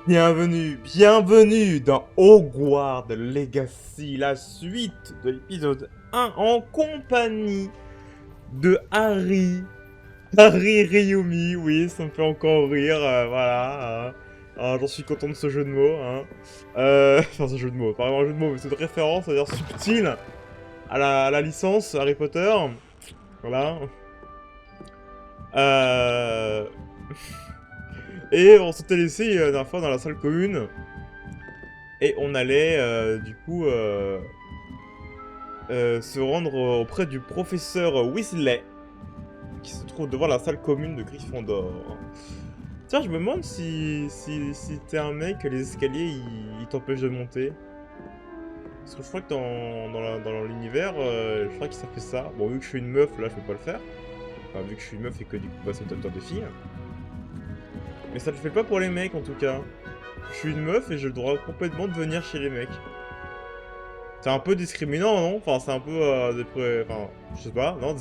Bienvenue dans Hogwarts Legacy, la suite de l'épisode 1 en compagnie de Harry Ryomi. Oui, ça me fait encore rire, voilà. J'en suis content de ce jeu de mots, hein. Enfin, ce jeu de mots, pas vraiment un jeu de mots, mais c'est une référence, c'est-à-dire subtile, à la licence Harry Potter. Voilà. Euh... Et on s'était laissé la dernière fois dans la salle commune. Et on allait, du coup, se rendre auprès du professeur Weasley, qui se trouve devant la salle commune de Gryffondor. Tiens, je me demande si t'es un mec, les escaliers, ils t'empêchent de monter. Parce que je crois que dans l'univers, je crois que ça fait ça. Bon, vu que je suis une meuf, là, je peux pas le faire. Enfin, vu que je suis une meuf et que du coup, bah, c'est une tonne de filles. Mais ça le fait pas pour les mecs, en tout cas. Je suis une meuf et j'ai le droit complètement de venir chez les mecs. C'est un peu discriminant, non? Enfin, c'est un peu enfin, je sais pas, non?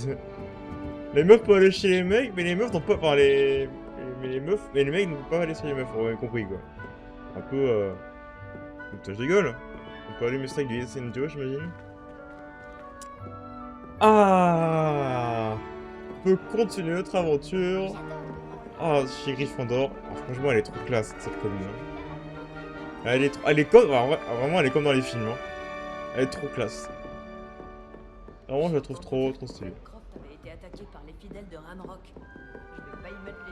Les meufs peuvent aller chez les mecs, mais les meufs n'ont pas... Enfin, mais les meufs... Mais les mecs ne peuvent pas aller chez les meufs, on a compris, quoi. Un peu, Putain, je rigole. On peut allumer ça avec du SNDO, j'imagine. Ah! On peut continuer notre aventure. Ah, chez Gryffondor. Ah, franchement, elle est trop classe, cette commune. Elle est comme... alors, vraiment, elle est comme dans les films, hein. Elle est trop classe. Vraiment, je la trouve trop stylée.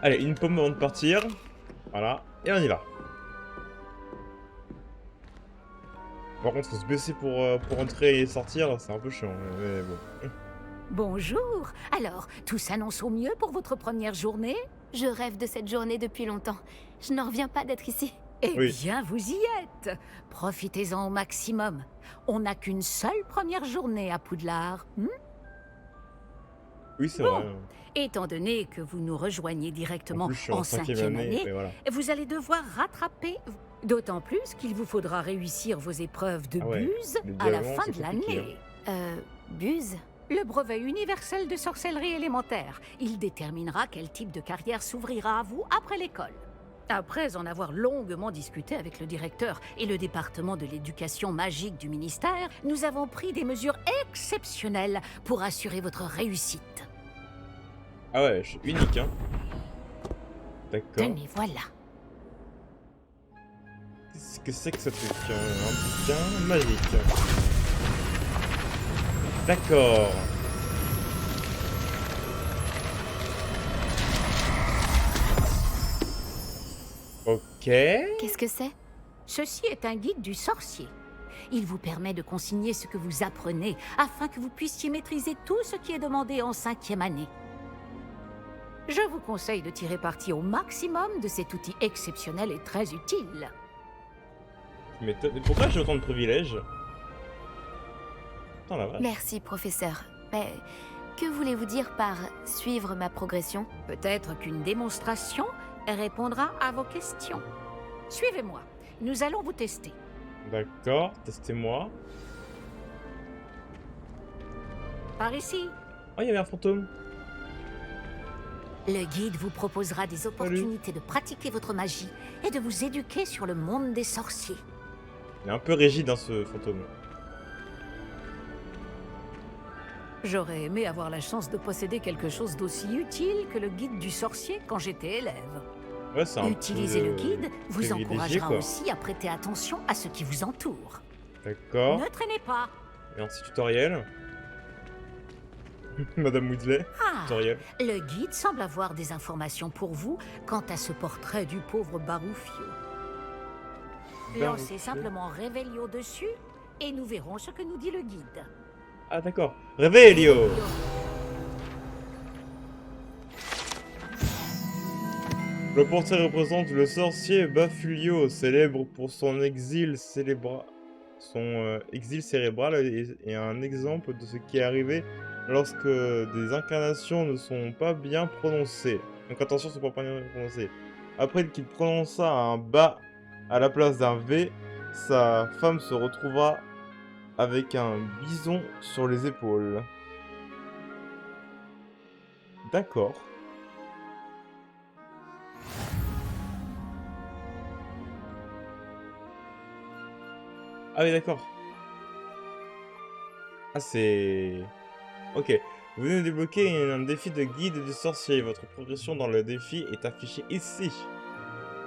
Allez, une pomme avant de partir. Voilà, et on y va. Par contre, faut se baisser pour entrer et sortir, c'est un peu chiant, mais bon. Bonjour. Alors, tout s'annonce au mieux pour votre première journée? Je rêve de cette journée depuis longtemps. Je n'en reviens pas d'être ici. Eh Oui. bien, vous y êtes. Profitez-en au maximum. On n'a qu'une seule première journée à Poudlard. Oui, c'est Bon. vrai. Étant donné que vous nous rejoignez En directement plus, je suis en en 5ème cinquième année, année, et voilà. vous allez devoir rattraper... D'autant plus qu'il vous faudra réussir vos épreuves de Ah ouais, buse les à la diamants, fin c'est de compliqué, l'année. Buse? Le brevet universel de sorcellerie élémentaire. Il déterminera quel type de carrière s'ouvrira à vous après l'école. Après en avoir longuement discuté avec le directeur et le département de l'éducation magique du ministère, nous avons pris des mesures exceptionnelles pour assurer votre réussite. Ah ouais, je suis unique, hein. D'accord. Tenez, voilà. Qu'est-ce que c'est que ce truc? Un bouquin magique. D'accord. Ok. Qu'est-ce que c'est? Ceci est un guide du sorcier. Il vous permet de consigner ce que vous apprenez afin que vous puissiez maîtriser tout ce qui est demandé en 5e année. Je vous conseille de tirer parti au maximum de cet outil exceptionnel et très utile. Mais pourquoi j'ai autant de privilèges? Putain, la vache. Merci, professeur. Mais que voulez-vous dire par suivre ma progression? Peut-être qu'une démonstration répondra à vos questions. Suivez-moi, nous allons vous tester. D'accord, testez-moi. Par ici. Oh, il y avait un fantôme. Le guide vous proposera des opportunités de pratiquer votre magie et de vous éduquer sur le monde des sorciers. Il est un peu rigide, hein, ce fantôme. J'aurais aimé avoir la chance de posséder quelque chose d'aussi utile que le guide du sorcier quand j'étais élève. Ouais, c'est un Utiliser petit, le guide vous privilégié, encouragera quoi. aussi à prêter attention à ce qui vous entoure. D'accord. Ne traînez pas. Et un petit tutoriel. Madame Weasley. Ah, Tutoriel. le guide semble avoir des informations pour vous quant à ce portrait du pauvre Baroufio. Lancez simplement Réveillon dessus et nous verrons ce que nous dit le guide. Ah, d'accord. Réveillon. Le portrait représente le sorcier Bafulio, célèbre pour son exil cérébral et un exemple de ce qui est arrivé lorsque des incarnations ne sont pas bien prononcées. Donc attention, ce ne sont pas bien prononcées. Après qu'il prononça un bas à la place d'un V, sa femme se retrouva avec un bison sur les épaules. D'accord. Ah oui, d'accord. Ah, c'est... Ok. Vous venez de débloquer un défi de guide du sorcier. Votre progression dans le défi est affichée ici.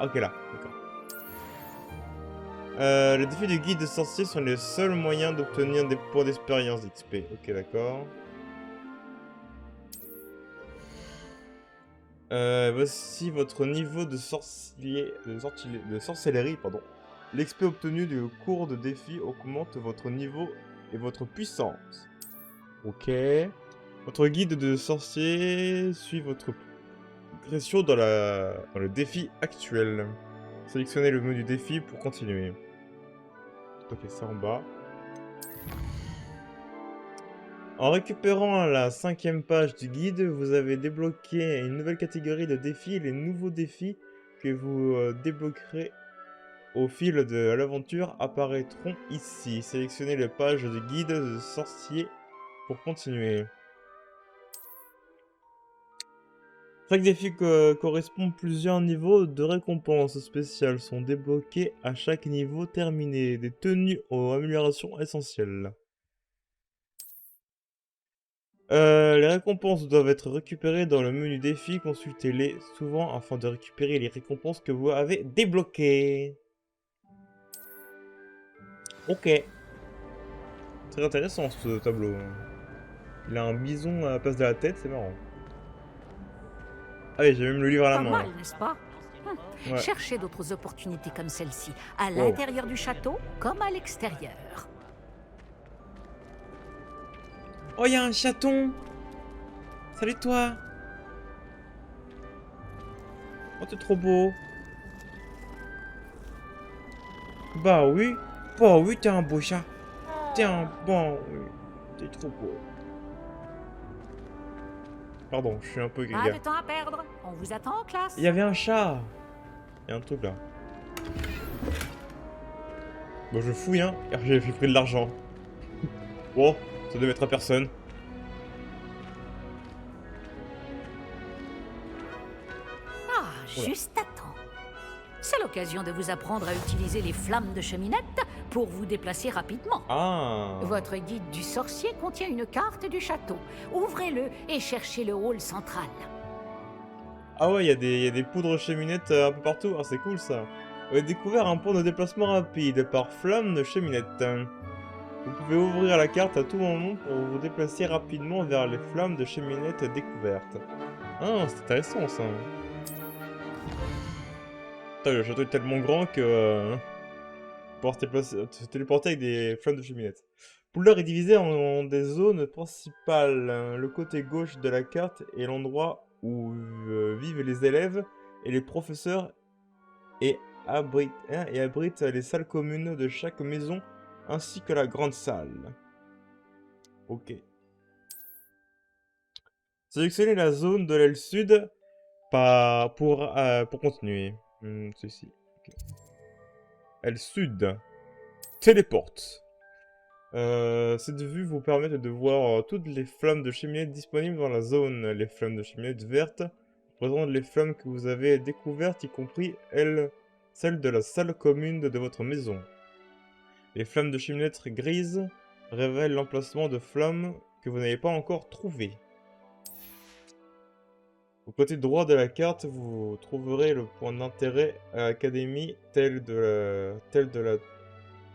Ok, là. D'accord. Les défis de guide de sorcier sont les seuls moyens d'obtenir des points d'expérience d'XP. Ok, d'accord. Voici votre niveau de de sorcellerie, pardon. L'XP obtenu du cours de défi augmente votre niveau et votre puissance. Ok. Votre guide de sorcier suit votre progression dans le défi actuel. Sélectionnez le menu défi pour continuer. Ok, c'est en bas. En récupérant la 5e page du guide, vous avez débloqué une nouvelle catégorie de défis. Les nouveaux défis que vous débloquerez au fil de l'aventure apparaîtront ici. Sélectionnez les pages du guide de sorcier pour continuer. Chaque défi correspond à plusieurs niveaux de récompenses spéciales sont débloqués à chaque niveau terminé. Des tenues aux améliorations essentielles. Les récompenses doivent être récupérées dans le menu défi. Consultez-les souvent afin de récupérer les récompenses que vous avez débloquées. Ok. Très intéressant ce tableau. Il a un bison à la place de la tête, c'est marrant. Ah oui, j'ai même le livre à la Pas main. mal, n'est-ce pas? Ouais. Cherchez d'autres opportunités comme celle-ci, à Wow. l'intérieur du château comme à l'extérieur. Oh, il y a un chaton. Salut toi. Oh, t'es trop beau. Bah oui. Bah oui, t'es un beau chat. T'es un bon... Oui. T'es trop beau. Pardon, je suis un peu Pas gaga. de temps à perdre, on vous attend en classe. Il y avait un chat. Il y a un truc là. Bon, je fouille, hein. J'ai pris de l'argent. Bon, ça devait être à personne. Ah, Oula. juste à temps. C'est l'occasion de vous apprendre à utiliser les flammes de cheminette pour vous déplacer rapidement. Ah. Votre guide du sorcier contient une carte du château. Ouvrez-le et cherchez le hall central. Ah ouais, il y a des poudres cheminette un peu partout. Ah, c'est cool ça. Vous avez découvert un point de déplacement rapide par flamme de cheminette. Vous pouvez ouvrir la carte à tout moment pour vous déplacer rapidement vers les flammes de cheminette découvertes. Ah, c'est intéressant ça. Putain, le château est tellement grand que pouvoir se téléporter avec des flammes de cheminette. Poudlard est divisé en des zones principales. Le côté gauche de la carte est l'endroit où vivent les élèves et les professeurs et abrite les salles communes de chaque maison ainsi que la grande salle. Ok. Sélectionnez la zone de l'aile sud pour continuer. Ceci. Ok. Aile sud. Téléporte. Cette vue vous permet de voir toutes les flammes de cheminette disponibles dans la zone. Les flammes de cheminette vertes représentent les flammes que vous avez découvertes, y compris celles de la salle commune de votre maison. Les flammes de cheminette grises révèlent l'emplacement de flammes que vous n'avez pas encore trouvées. Au côté droit de la carte, vous trouverez le point d'intérêt à l'académie telle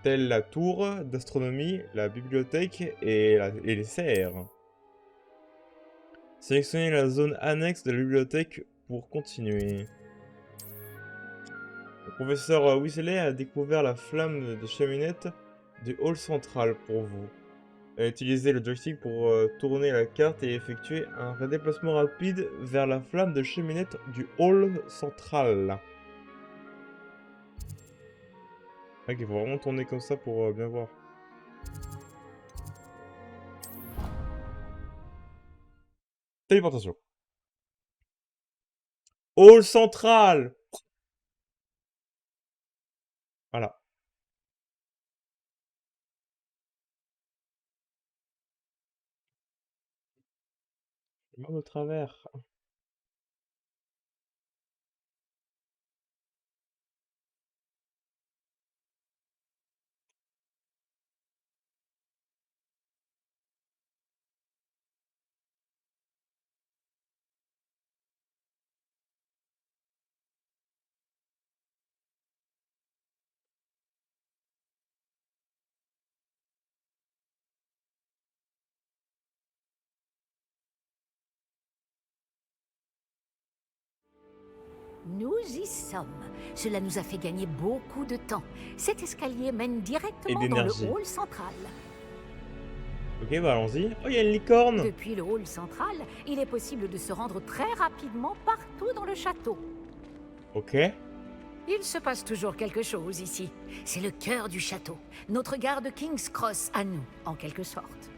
la tour d'astronomie, la bibliothèque et les serres. Sélectionnez la zone annexe de la bibliothèque pour continuer. Le professeur Weasley a découvert la flamme de cheminette du hall central pour vous. Utilisez le joystick pour tourner la carte et effectuer un déplacement rapide vers la flamme de cheminette du hall central. Ok, il faut vraiment tourner comme ça pour bien voir. Téléportation. Hall central. Voilà. Chemin de travers. Nous y sommes. Cela nous a fait gagner beaucoup de temps. Cet escalier mène directement dans le d'énergie. hall central. Ok, bah allons-y. Oh, il y a une licorne. Depuis le hall central, il est possible de se rendre très rapidement partout dans le château. Ok. Il se passe toujours quelque chose ici. C'est le cœur du château. Notre gare de King's Cross à nous, en quelque sorte.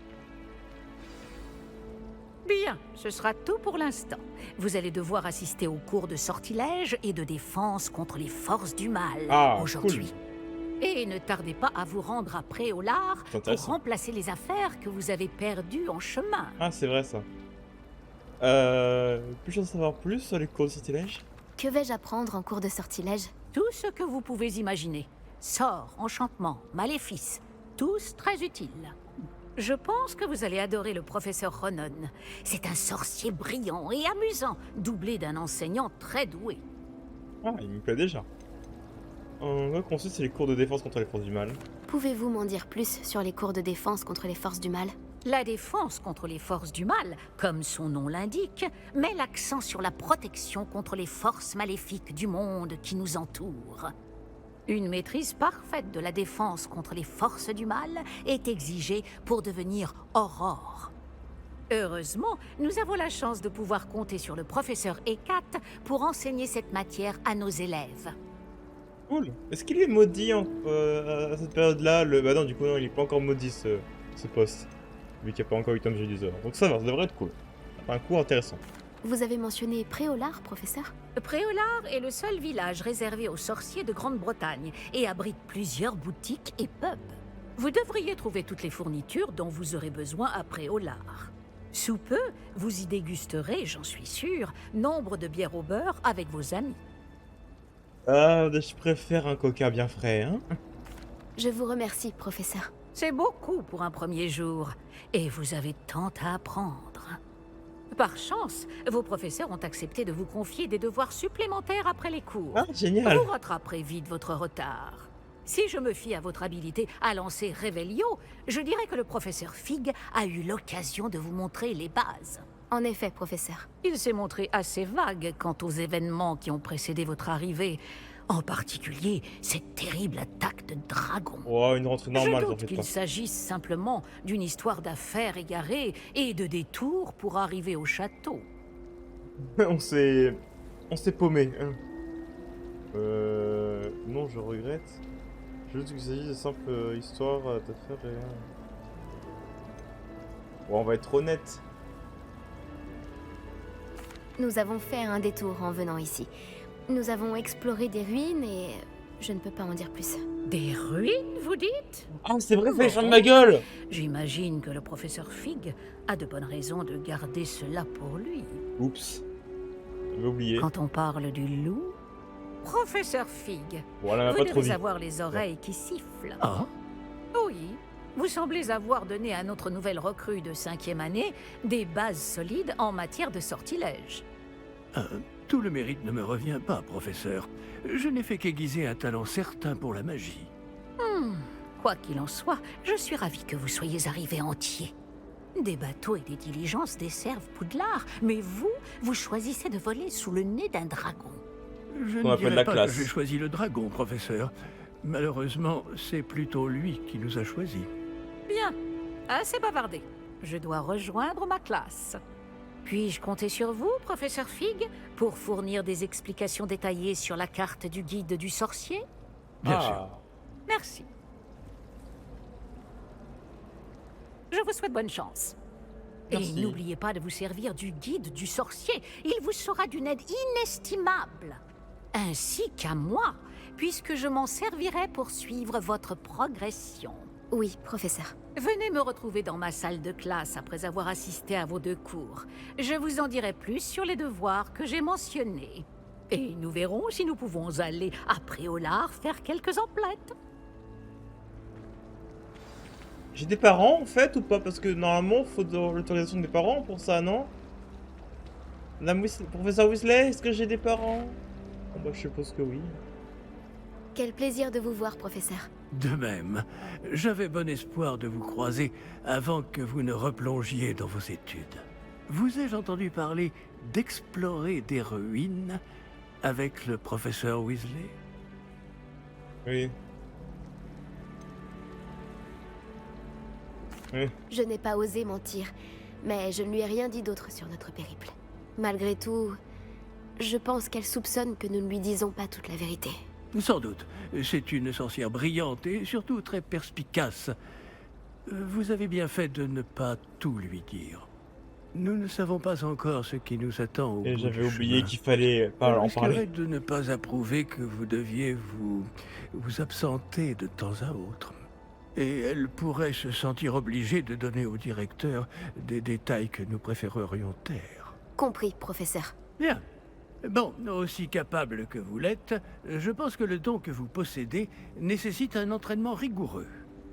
Bien, ce sera tout pour l'instant. Vous allez devoir assister aux cours de sortilège et de défense contre les forces du mal Ah, aujourd'hui. Et ne tardez pas à vous rendre à Préolard C'est pour intéressant. remplacer les affaires que vous avez perdues en chemin. Ah, c'est vrai ça. Puis-je en savoir plus sur les cours de sortilège? Que vais-je apprendre en cours de sortilège? Tout ce que vous pouvez imaginer. Sorts, enchantements, maléfices, tous très utiles. Je pense que vous allez adorer le professeur Ronon. C'est un sorcier brillant et amusant, doublé d'un enseignant très doué. Ah, il me plaît déjà. En quoi consiste les cours de défense contre les forces du mal? Pouvez-vous m'en dire plus sur les cours de défense contre les forces du mal? La défense contre les forces du mal, comme son nom l'indique, met l'accent sur la protection contre les forces maléfiques du monde qui nous entoure. Une maîtrise parfaite de la défense contre les forces du mal est exigée pour devenir Aurore. Heureusement, nous avons la chance de pouvoir compter sur le professeur Hécate pour enseigner cette matière à nos élèves. Cool. Est-ce qu'il est maudit à cette période-là? Bah non, du coup, non, il est pas encore maudit ce poste. Vu qu'il n'y a pas encore eu de jeu du Zor. Donc ça va, ça devrait être cool. Un cours intéressant. Vous avez mentionné Préolard, professeur? Préolard est le seul village réservé aux sorciers de Grande-Bretagne et abrite plusieurs boutiques et pubs. Vous devriez trouver toutes les fournitures dont vous aurez besoin à Préolard. Sous peu, vous y dégusterez, j'en suis sûr, nombre de bières au beurre avec vos amis. Ah, je préfère un coca bien frais, hein. Je vous remercie, professeur. C'est beaucoup pour un premier jour, et vous avez tant à apprendre. Par chance, vos professeurs ont accepté de vous confier des devoirs supplémentaires après les cours. Ah, génial. Vous rattraperez vite votre retard. Si je me fie à votre habileté à lancer Revelio, je dirais que le professeur Fig a eu l'occasion de vous montrer les bases. En effet, professeur. Il s'est montré assez vague quant aux événements qui ont précédé votre arrivée, en particulier cette terrible attaque de dragon. Oh, une rentrée normale, Je t'en doute fais qu'il pas. s'agisse simplement d'une histoire d'affaires égarées et de détours pour arriver au château. On s'est paumé. Hein. Non, je regrette. Je doute qu'il s'agisse de simple histoire d'affaires et... Bon, on va être honnête. Nous avons fait un détour en venant ici. Nous avons exploré des ruines et je ne peux pas en dire plus. Des ruines, vous dites? Ah, c'est vrai, fallait faire de ma gueule. J'imagine que le professeur Fig a de bonnes raisons de garder cela pour lui. Oups. J'avais oublié. Quand on parle du loup... Professeur Fig, Voilà, vous pas trop devez vite. avoir les oreilles qui sifflent. Ah, Oui, vous semblez avoir donné à notre nouvelle recrue de 5e année des bases solides en matière de sortilège. tout le mérite ne me revient pas, professeur. Je n'ai fait qu'aiguiser un talent certain pour la magie. Quoi qu'il en soit, je suis ravi que vous soyez arrivé entier. Des bateaux et des diligences desservent Poudlard, mais vous choisissez de voler sous le nez d'un dragon. Je On ne appelle dirais la pas classe. que j'ai choisi le dragon, professeur. Malheureusement, c'est plutôt lui qui nous a choisis. Bien, assez bavardé. Je dois rejoindre ma classe. Puis-je compter sur vous, professeur Fig, pour fournir des explications détaillées sur la carte du guide du sorcier? Bien Ah. sûr. Merci. Je vous souhaite bonne chance. Merci. Et n'oubliez pas de vous servir du guide du sorcier. Il vous sera d'une aide inestimable. Ainsi qu'à moi, puisque je m'en servirai pour suivre votre progression. Oui, professeur. Venez me retrouver dans ma salle de classe après avoir assisté à vos 2 cours. Je vous en dirai plus sur les devoirs que j'ai mentionnés. Et nous verrons si nous pouvons aller à Préolard faire quelques emplettes. J'ai des parents en fait ou pas? Parce que normalement, faut de l'autorisation des parents pour ça, non? Professeur Weasley, est-ce que j'ai des parents? Bon, bah, je suppose que oui. Quel plaisir de vous voir, professeur. De même, j'avais bon espoir de vous croiser avant que vous ne replongiez dans vos études. Vous ai-je entendu parler d'explorer des ruines? avec le professeur Weasley? Oui. Oui. Je n'ai pas osé mentir, mais je ne lui ai rien dit d'autre sur notre périple. Malgré tout, je pense qu'elle soupçonne que nous ne lui disons pas toute la vérité. Sans doute. C'est une sorcière brillante et surtout très perspicace. Vous avez bien fait de ne pas tout lui dire. Nous ne savons pas encore ce qui nous attend au Et bout j'avais du oublié chemin. qu'il fallait Elle en parler. risquerait de ne pas approuver que vous deviez vous absenter de temps à autre. Et elle pourrait se sentir obligée de donner au directeur des détails que nous préférerions taire. Compris, professeur. Bien. Bon, aussi capable que vous l'êtes, je pense que le don que vous possédez nécessite un entraînement rigoureux.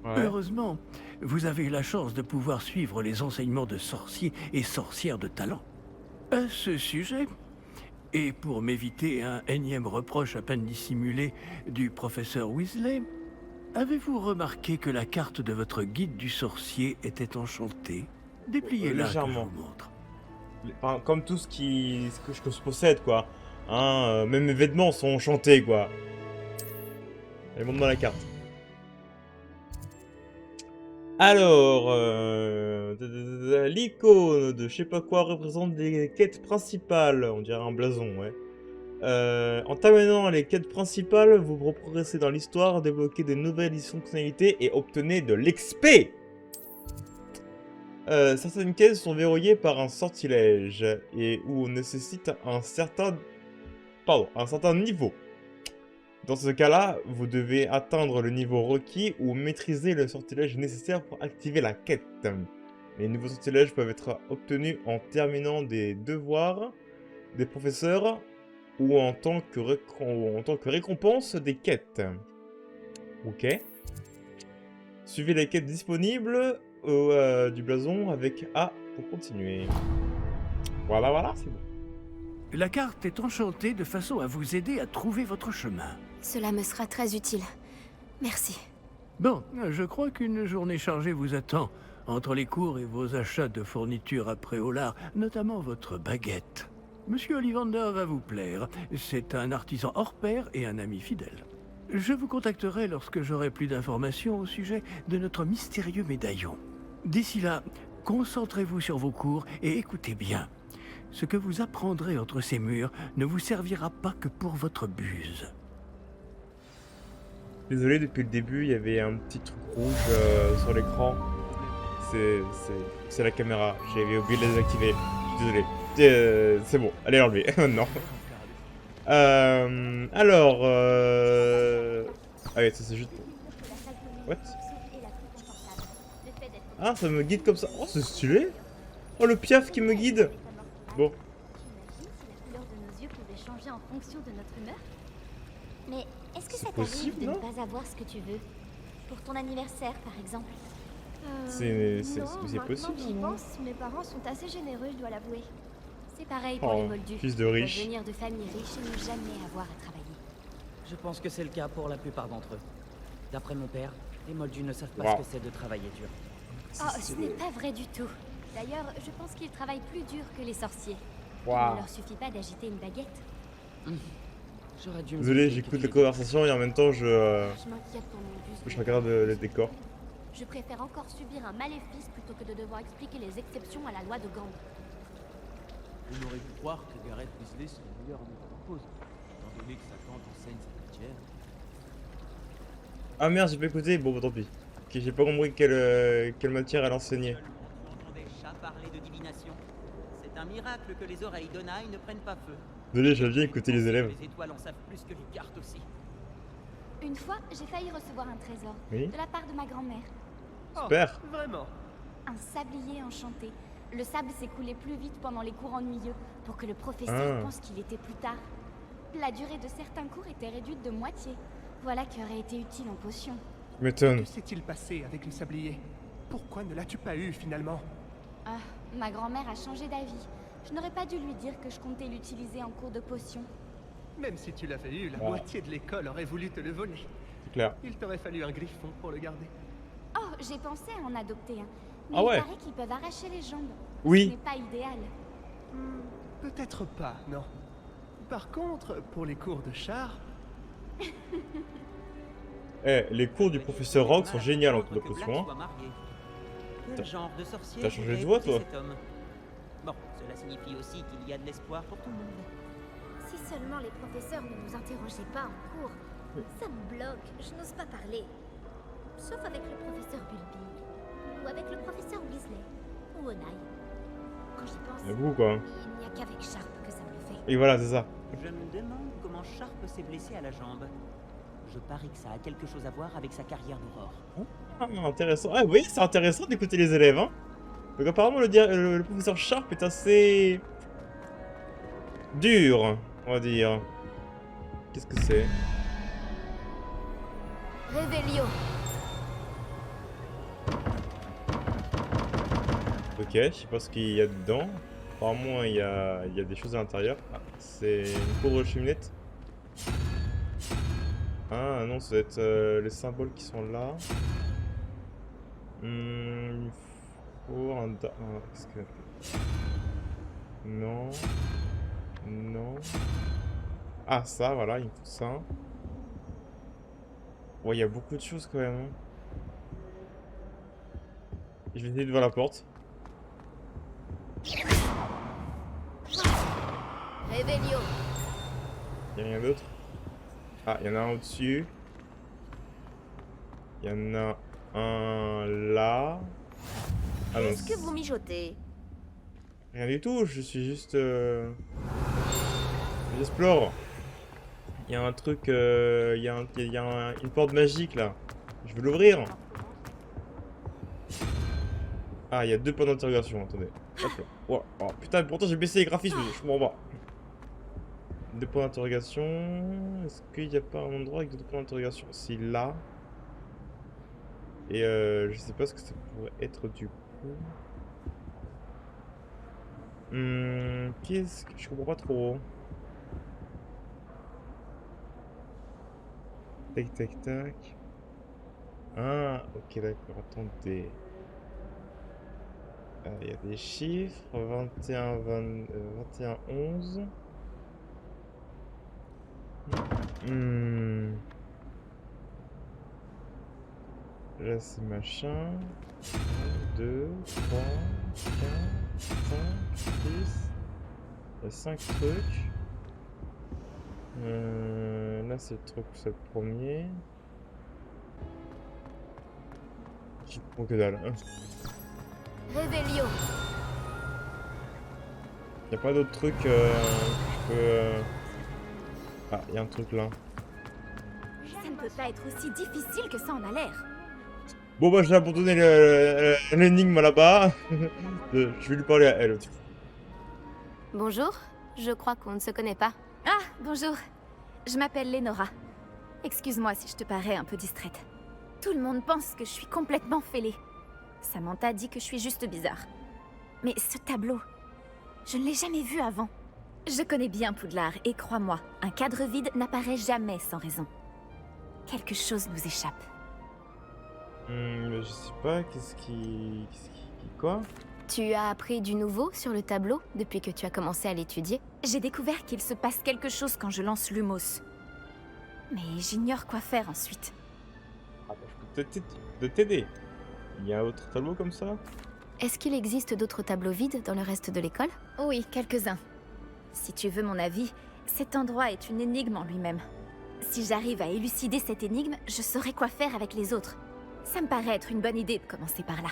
Ouais. Heureusement, vous avez eu la chance de pouvoir suivre les enseignements de sorciers et sorcières de talent. À ce sujet, et pour m'éviter un énième reproche à peine dissimulé du professeur Weasley, avez-vous remarqué que la carte de votre guide du sorcier était enchantée? Dépliez-la que je Légèrement. vous montre. Enfin, comme tout ce que je possède, quoi. Hein, même mes vêtements sont enchantés, quoi. Allez, montre-moi la carte. Alors, l'icône de je sais pas quoi représente des quêtes principales. On dirait un blason, ouais. En terminant les quêtes principales, vous progressez dans l'histoire, débloquez de nouvelles fonctionnalités et obtenez de l'XP. Certaines quêtes sont verrouillées par un sortilège et où on nécessite un certain niveau. Dans ce cas-là, vous devez atteindre le niveau requis ou maîtriser le sortilège nécessaire pour activer la quête. Les nouveaux sortilèges peuvent être obtenus en terminant des devoirs des professeurs ou en tant que récompense des quêtes. Ok. Suivez les quêtes disponibles du blason avec A pour continuer. Voilà, c'est bon. La carte est enchantée de façon à vous aider à trouver votre chemin. Cela me sera très utile. Merci. Bon, je crois qu'une journée chargée vous attend, entre les cours et vos achats de fournitures à Préolard, notamment votre baguette. Monsieur Ollivander va vous plaire. C'est un artisan hors pair et un ami fidèle. Je vous contacterai lorsque j'aurai plus d'informations au sujet de notre mystérieux médaillon. D'ici là, concentrez-vous sur vos cours et écoutez bien. Ce que vous apprendrez entre ces murs ne vous servira pas que pour votre buse. Désolé, depuis le début, il y avait un petit truc rouge sur l'écran. C'est la caméra. J'avais oublié de la désactiver. Je suis désolé. C'est bon, allez l'enlever. Non. Alors... Ah oui, ça c'est juste pour... What? Ah, ça me guide comme ça. Oh, c'est stylé. Oh, le piaf qui me guide. Bon. T'imagines si la couleur de nos yeux pouvait changer en fonction de notre humeur? Mais est-ce que C'est ça possible, t'arrive de non ne pas avoir ce que tu veux? Pour ton anniversaire, par exemple. C'est Non, possible, j'y non? pense, mes parents sont assez généreux, je dois l'avouer. C'est pareil pour Oh, les moldus. fils de Ils peuvent riche. venir de familles riches et ne jamais avoir à travailler. Je pense que c'est le cas pour la plupart d'entre eux. D'après mon père, les moldus ne savent pas Wow. ce que c'est de travailler dur. Oh, ce n'est pas vrai du tout. D'ailleurs, je pense qu'ils travaillent plus dur que les sorciers. Il Waouh. ne leur suffit pas d'agiter une baguette. J'aurais dû me Désolé, douter que j'écoute tu les étais- conversations et en même temps je m'inquiète pour mon bus. je regarde le décor. Je préfère encore subir un maléfice plutôt que de devoir expliquer les exceptions à la loi de Gand. On aurait pu croire que Gareth Weasley serait meilleur en métamorphose, étant donné que sa tante enseigne cette matière. Ah merde, j'ai pas écouté. Bon, bah tant pis. Ok, j'ai pas compris quelle matière elle enseignait. On entend des chats parler de divination. C'est un miracle que les oreilles d'Onaï ne prennent pas feu. Désolé, j'ai bien écouté les élèves. Les étoiles en savent plus que les cartes aussi. Une fois, j'ai failli recevoir un trésor Oui. de la part de ma grand-mère. Super. Vraiment? Un sablier enchanté. Le sable s'écoulait plus vite pendant les cours ennuyeux pour que le professeur Ah. pense qu'il était plus tard. La durée de certains cours était réduite de moitié. Voilà qui aurait été utile en potion. Tu m'étonnes. Que s'est-il passé avec le sablier? Pourquoi ne l'as-tu pas eu finalement? Ah, ma grand-mère a changé d'avis. Je n'aurais pas dû lui dire que je comptais l'utiliser en cours de potion. Même si tu l'avais eu, la Ah. moitié de l'école aurait voulu te le voler. C'est clair. Il t'aurait fallu un griffon pour le garder. Oh, j'ai pensé à en adopter un. Mais Ah ouais. il paraît qu'ils peuvent arracher les jambes. Ce Oui. n'est pas idéal. Peut-être pas, non. par contre, pour les cours de char, Eh, les cours du professeur Rogue sont géniaux en Autre coup de que Black potion. soit marié. Quel genre de sorcier t'as changé de pourrait voix, épouser toi. cet homme? Bon, cela signifie aussi qu'il y a de l'espoir pour tout le monde. Si seulement les professeurs ne nous interrogeaient pas en cours. Ça me bloque, je n'ose pas parler. Sauf avec le professeur Bulby. Ou avec le professeur Weasley. Ou Onai. Quand j'y pense, Et vous, quoi. il n'y a qu'avec Sharp que ça me le fait. Et voilà, c'est ça. Je me demande comment Sharp s'est blessé à la jambe. Je parie que ça a quelque chose à voir avec sa carrière d'Aurore. Ah, intéressant. Ah, vous voyez, c'est intéressant d'écouter les élèves, hein. Donc apparemment, le professeur Sharp est assez... dur, on va dire. Qu'est-ce que c'est? Réveillon. Ok, je sais pas ce qu'il y a dedans. Apparemment, il y a des choses à l'intérieur. Ah, c'est une cour de cheminette. Ah non, ça doit être les symboles qui sont là. Il faut qu'est-ce que... Non. Non. Ah, ça, voilà, il me faut ça. Ouais, il y a beaucoup de choses quand même. Hein. Je vais essayer devant la porte. Réveillon. Il n'y a rien d'autre. Ah, il y en a un au-dessus. Il y en a un là. Ah non, Qu'est-ce que vous mijotez? rien du tout, je suis juste... J'explore. Il y a un truc... il y a une porte magique là. Je vais l'ouvrir. Ah, il y a 2 points d'interrogation, attendez. Hop là. Oh, oh, putain, pourtant j'ai baissé les graphismes, je comprends pas. 2 points d'interrogation. Est-ce qu'il n'y a pas un endroit avec 2 points d'interrogation? C'est là. Et je sais pas ce que ça pourrait être du coup. Qu'est-ce que... Je comprends pas trop. Tac tac tac. Ah, ok d'accord, attendez. Il y a des chiffres. 21, 21, 11. Là c'est machin. 1, 2, 3, 4, 5, 6. Il y a 5 trucs. Là c'est le truc, c'est le premier. J'y prends que dalle. Réveillon. Y a pas d'autres trucs que je peux... Ah, y a un truc là. Ça ne peut pas être aussi difficile que ça en a l'air. Bon bah j'ai abandonné l'énigme là-bas. Je vais lui parler à elle. Bonjour, je crois qu'on ne se connaît pas. Ah, bonjour. Je m'appelle Lénora. Excuse-moi si je te parais un peu distraite. Tout le monde pense que je suis complètement fêlée. Samantha dit que je suis juste bizarre. Mais ce tableau, je ne l'ai jamais vu avant. Je connais bien Poudlard et crois-moi, un cadre vide n'apparaît jamais sans raison. Quelque chose nous échappe. Je sais pas, qu'est-ce qui... Quoi? Tu as appris du nouveau sur le tableau depuis que tu as commencé à l'étudier? J'ai découvert qu'il se passe quelque chose quand je lance Lumos. Mais j'ignore quoi faire ensuite. Ah bah je peux peut-être t'aider. Il y a un autre tableau comme ça? Est-ce qu'il existe d'autres tableaux vides dans le reste de l'école? Oui, quelques-uns. Si tu veux mon avis, cet endroit est une énigme en lui-même. Si j'arrive à élucider cette énigme, je saurai quoi faire avec les autres. Ça me paraît être une bonne idée de commencer par là.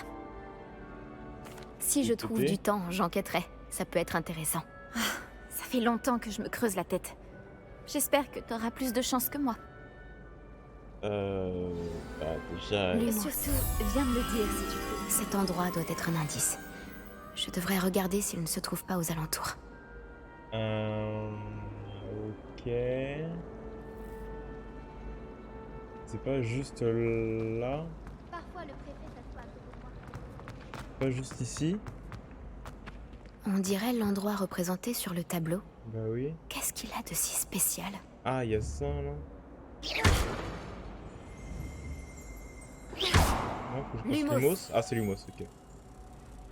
Si je trouve du temps, j'enquêterai. Ça peut être intéressant. Ça fait longtemps que je me creuse la tête. J'espère que tu auras plus de chance que moi. Bah déjà... Lumos. Et surtout, viens me le dire si tu peux. Cet endroit doit être un indice. Je devrais regarder s'il ne se trouve pas aux alentours. Ok... C'est pas juste là? Parfois le préfet s'assoit à côté de moi. Pas juste ici? On dirait l'endroit représenté sur le tableau. Bah oui. Qu'est-ce qu'il a de si spécial? Ah, il y a ça là. Non, faut que je passe Lumos. Lumos. Ah, c'est Lumos, ok.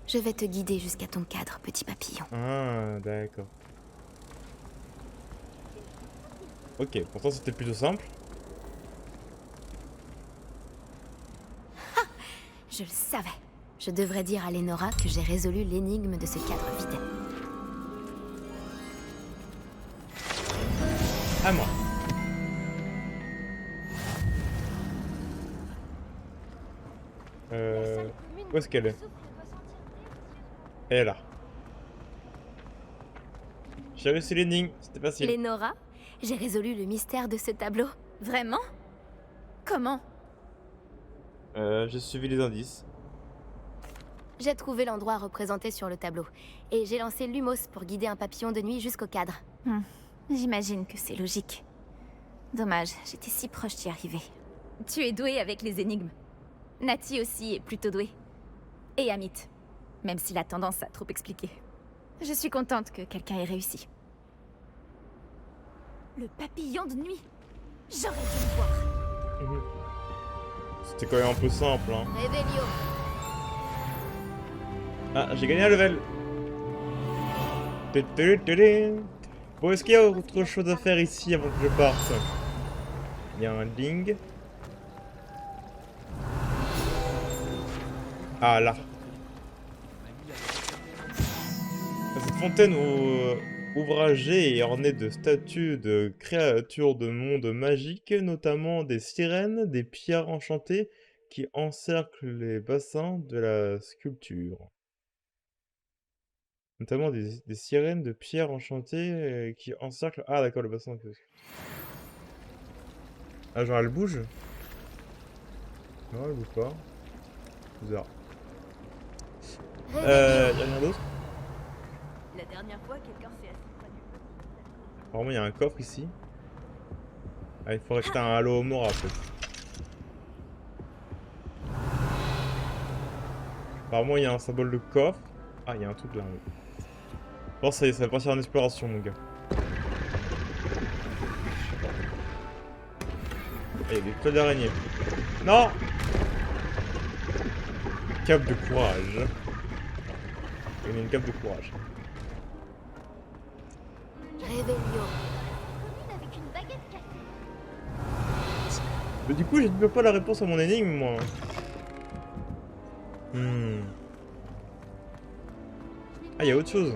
Je vais te guider jusqu'à ton cadre, petit papillon. Ah, d'accord. Ok, pourtant c'était plutôt simple. Je le savais. Je devrais dire à Lénora que j'ai résolu l'énigme de ce cadre vide. À moi. Où est-ce qu'elle est? Elle est là. J'ai réussi l'énigme, c'était facile. Lénora, j'ai résolu le mystère de ce tableau. Vraiment? Comment? J'ai suivi les indices. J'ai trouvé l'endroit représenté sur le tableau. Et j'ai lancé Lumos pour guider un papillon de nuit jusqu'au cadre. J'imagine que c'est logique. Dommage, j'étais si proche d'y arriver. Tu es douée avec les énigmes. Nati aussi est plutôt douée. Et Amit, même s'il a tendance à trop expliquer. Je suis contente que quelqu'un ait réussi. Le papillon de nuit. J'aurais dû le voir. C'était quand même un peu simple, hein. Révélio. Ah, j'ai gagné un level. Bon, est-ce qu'il y a autre chose à faire ici avant que je parte? Il y a un ding. Ah, là. Cette fontaine ouvragée est ornée de statues de créatures de monde magique, notamment des sirènes, des pierres enchantées qui encerclent les bassins de la sculpture. Notamment des sirènes de pierres enchantées qui encerclent... Ah d'accord, le bassin. Ah genre elle bouge? Non, elle bouge pas. Bizarre. Y'a rien d'autre? La dernière fois, quelqu'un s'est assis près du feu. Apparemment, il y a un coffre ici. Ah, il faudrait jeter un halo au mort après. Apparemment, il y a un symbole de coffre. Ah, il y a un truc là. Bon, ça y est, ça va partir en exploration, mon gars. Ah, il y a des toiles d'araignée. Non! Cape de courage. Il y a une cape de courage. Révélio. Avec une baguette cassée. Mais du coup, je ne peux pas la réponse à mon énigme, moi. Ah, il y a autre chose.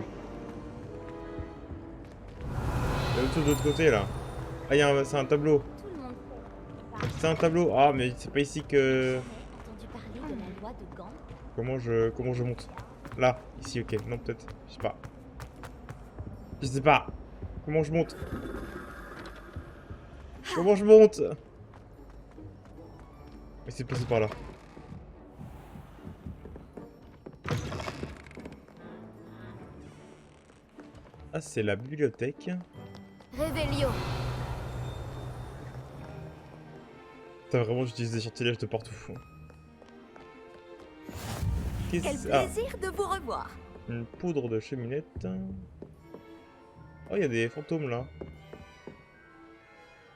Il y a autre chose de l'autre côté, là. Ah, c'est un tableau. Tout le monde. C'est un tableau. Ah, mais c'est pas ici que... Entendu parler de la loi de Gand? Comment je monte? Là, ici, ok. Non, peut-être. Je sais pas. Je sais pas. Comment je monte? Comment je monte? Mais c'est passé par là. Ah, c'est la bibliothèque. Révélio. Putain, vraiment, j'utilise des sortilèges de partout. Quel plaisir de vous revoir. Une poudre de cheminette. Oh, il y a des fantômes là.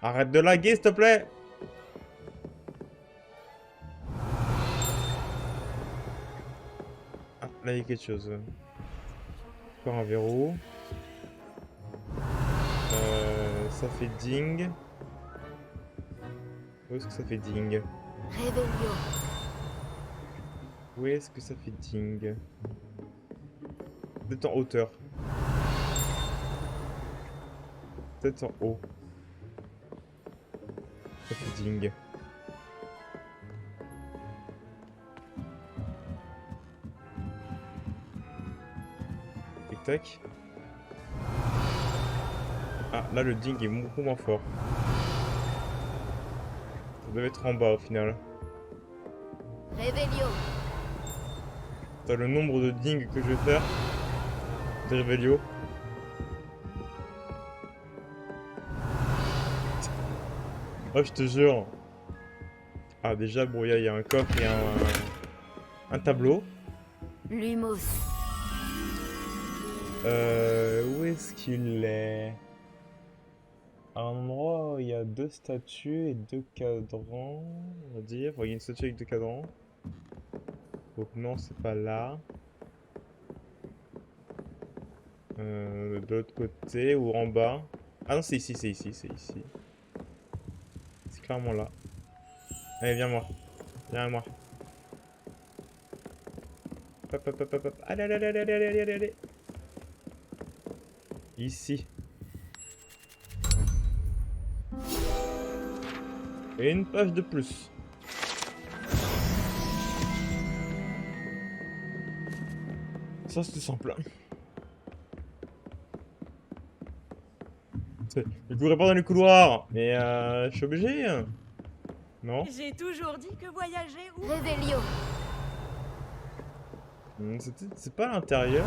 Arrête de laguer, s'il te plaît. Ah, là, il y a quelque chose. Encore un verrou. Ça fait ding. Où est-ce que ça fait ding? Révélio. Où est-ce que ça fait ding? Peut-être en hauteur. Peut-être en haut. Ça fait ding. Tic tac. Ah, là le ding est beaucoup moins fort. Ça devait être en bas au final. Révélio. T'as le nombre de dings que je vais faire. De Révélio. Oh, je te jure. Ah, déjà, bon, il y a un coffre et un tableau. Lumos. Où est-ce qu'il est? À un endroit où il y a 2 statues et 2 cadrans, on va dire. Il y a une statue avec 2 cadrans. Donc non, c'est pas là. De l'autre côté ou en bas. Ah non, c'est ici, c'est ici, c'est ici. C'est clairement là. Allez, viens moi. Viens à moi. Hop, hop, hop, hop, hop. Allez, allez, allez, allez, allez, allez, allez. Ici. Et une page de plus. Ça, c'était simple. Je pourrais pas dans les couloirs, mais je suis obligé. Non? J'ai toujours dit que voyager ou... Réveillon. C'est pas à l'intérieur.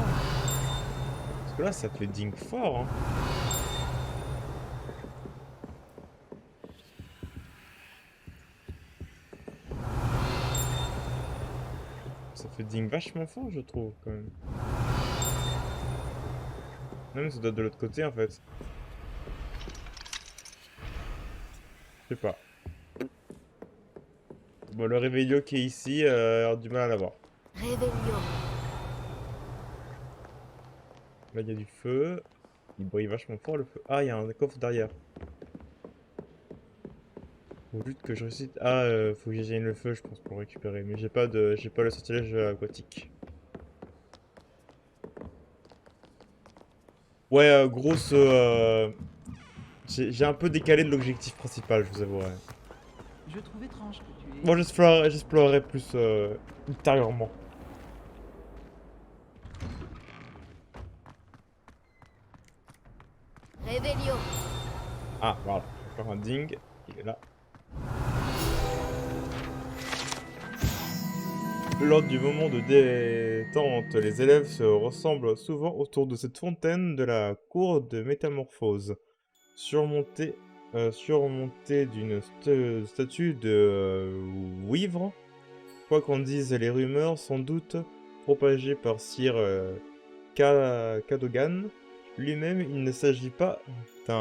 Parce que là, ça fait ding fort. Hein. Ça fait ding vachement fort, je trouve, quand même. Non, mais ça doit être de l'autre côté, en fait. Je sais pas. Bon, le réveillon qui est ici, a du mal à l'avoir. Réveillon. Là, il y a du feu. Il brille vachement fort, le feu. Ah, il y a un coffre derrière. Faut juste que je réussisse... Ah, faut que j'éteigne le feu, je pense, pour le récupérer. Mais j'ai pas le sortilège aquatique. Ouais, grosse... J'ai un peu décalé de l'objectif principal, je vous avouerai. Je trouve étrange que tu aies... Bon, j'explorerai plus ultérieurement. Réveillon. Ah, voilà. Encore un ding. Il est là. Lors du moment de détente, les élèves se rassemblent souvent autour de cette fontaine de la cour de métamorphose, surmontée d'une statue de Wivre. Quoi qu'en disent les rumeurs, sans doute propagées par Sir Cadogan lui-même, il ne s'agit pas d'une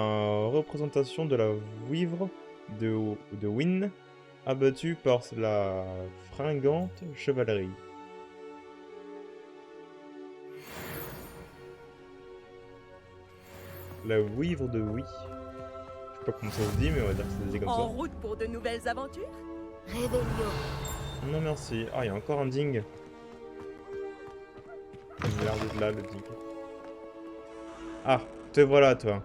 représentation de la Wivre de Wynne, abattue par la fringante chevalerie. La Wivre de Oui. Je sais pas comment ça se dit, mais on va dire que c'est dit comme ça. En route pour de nouvelles aventures? Réveillon. Non merci. Ah, il y a encore un ding. Il a l'air d'être là, le ding. Ah, te voilà, toi.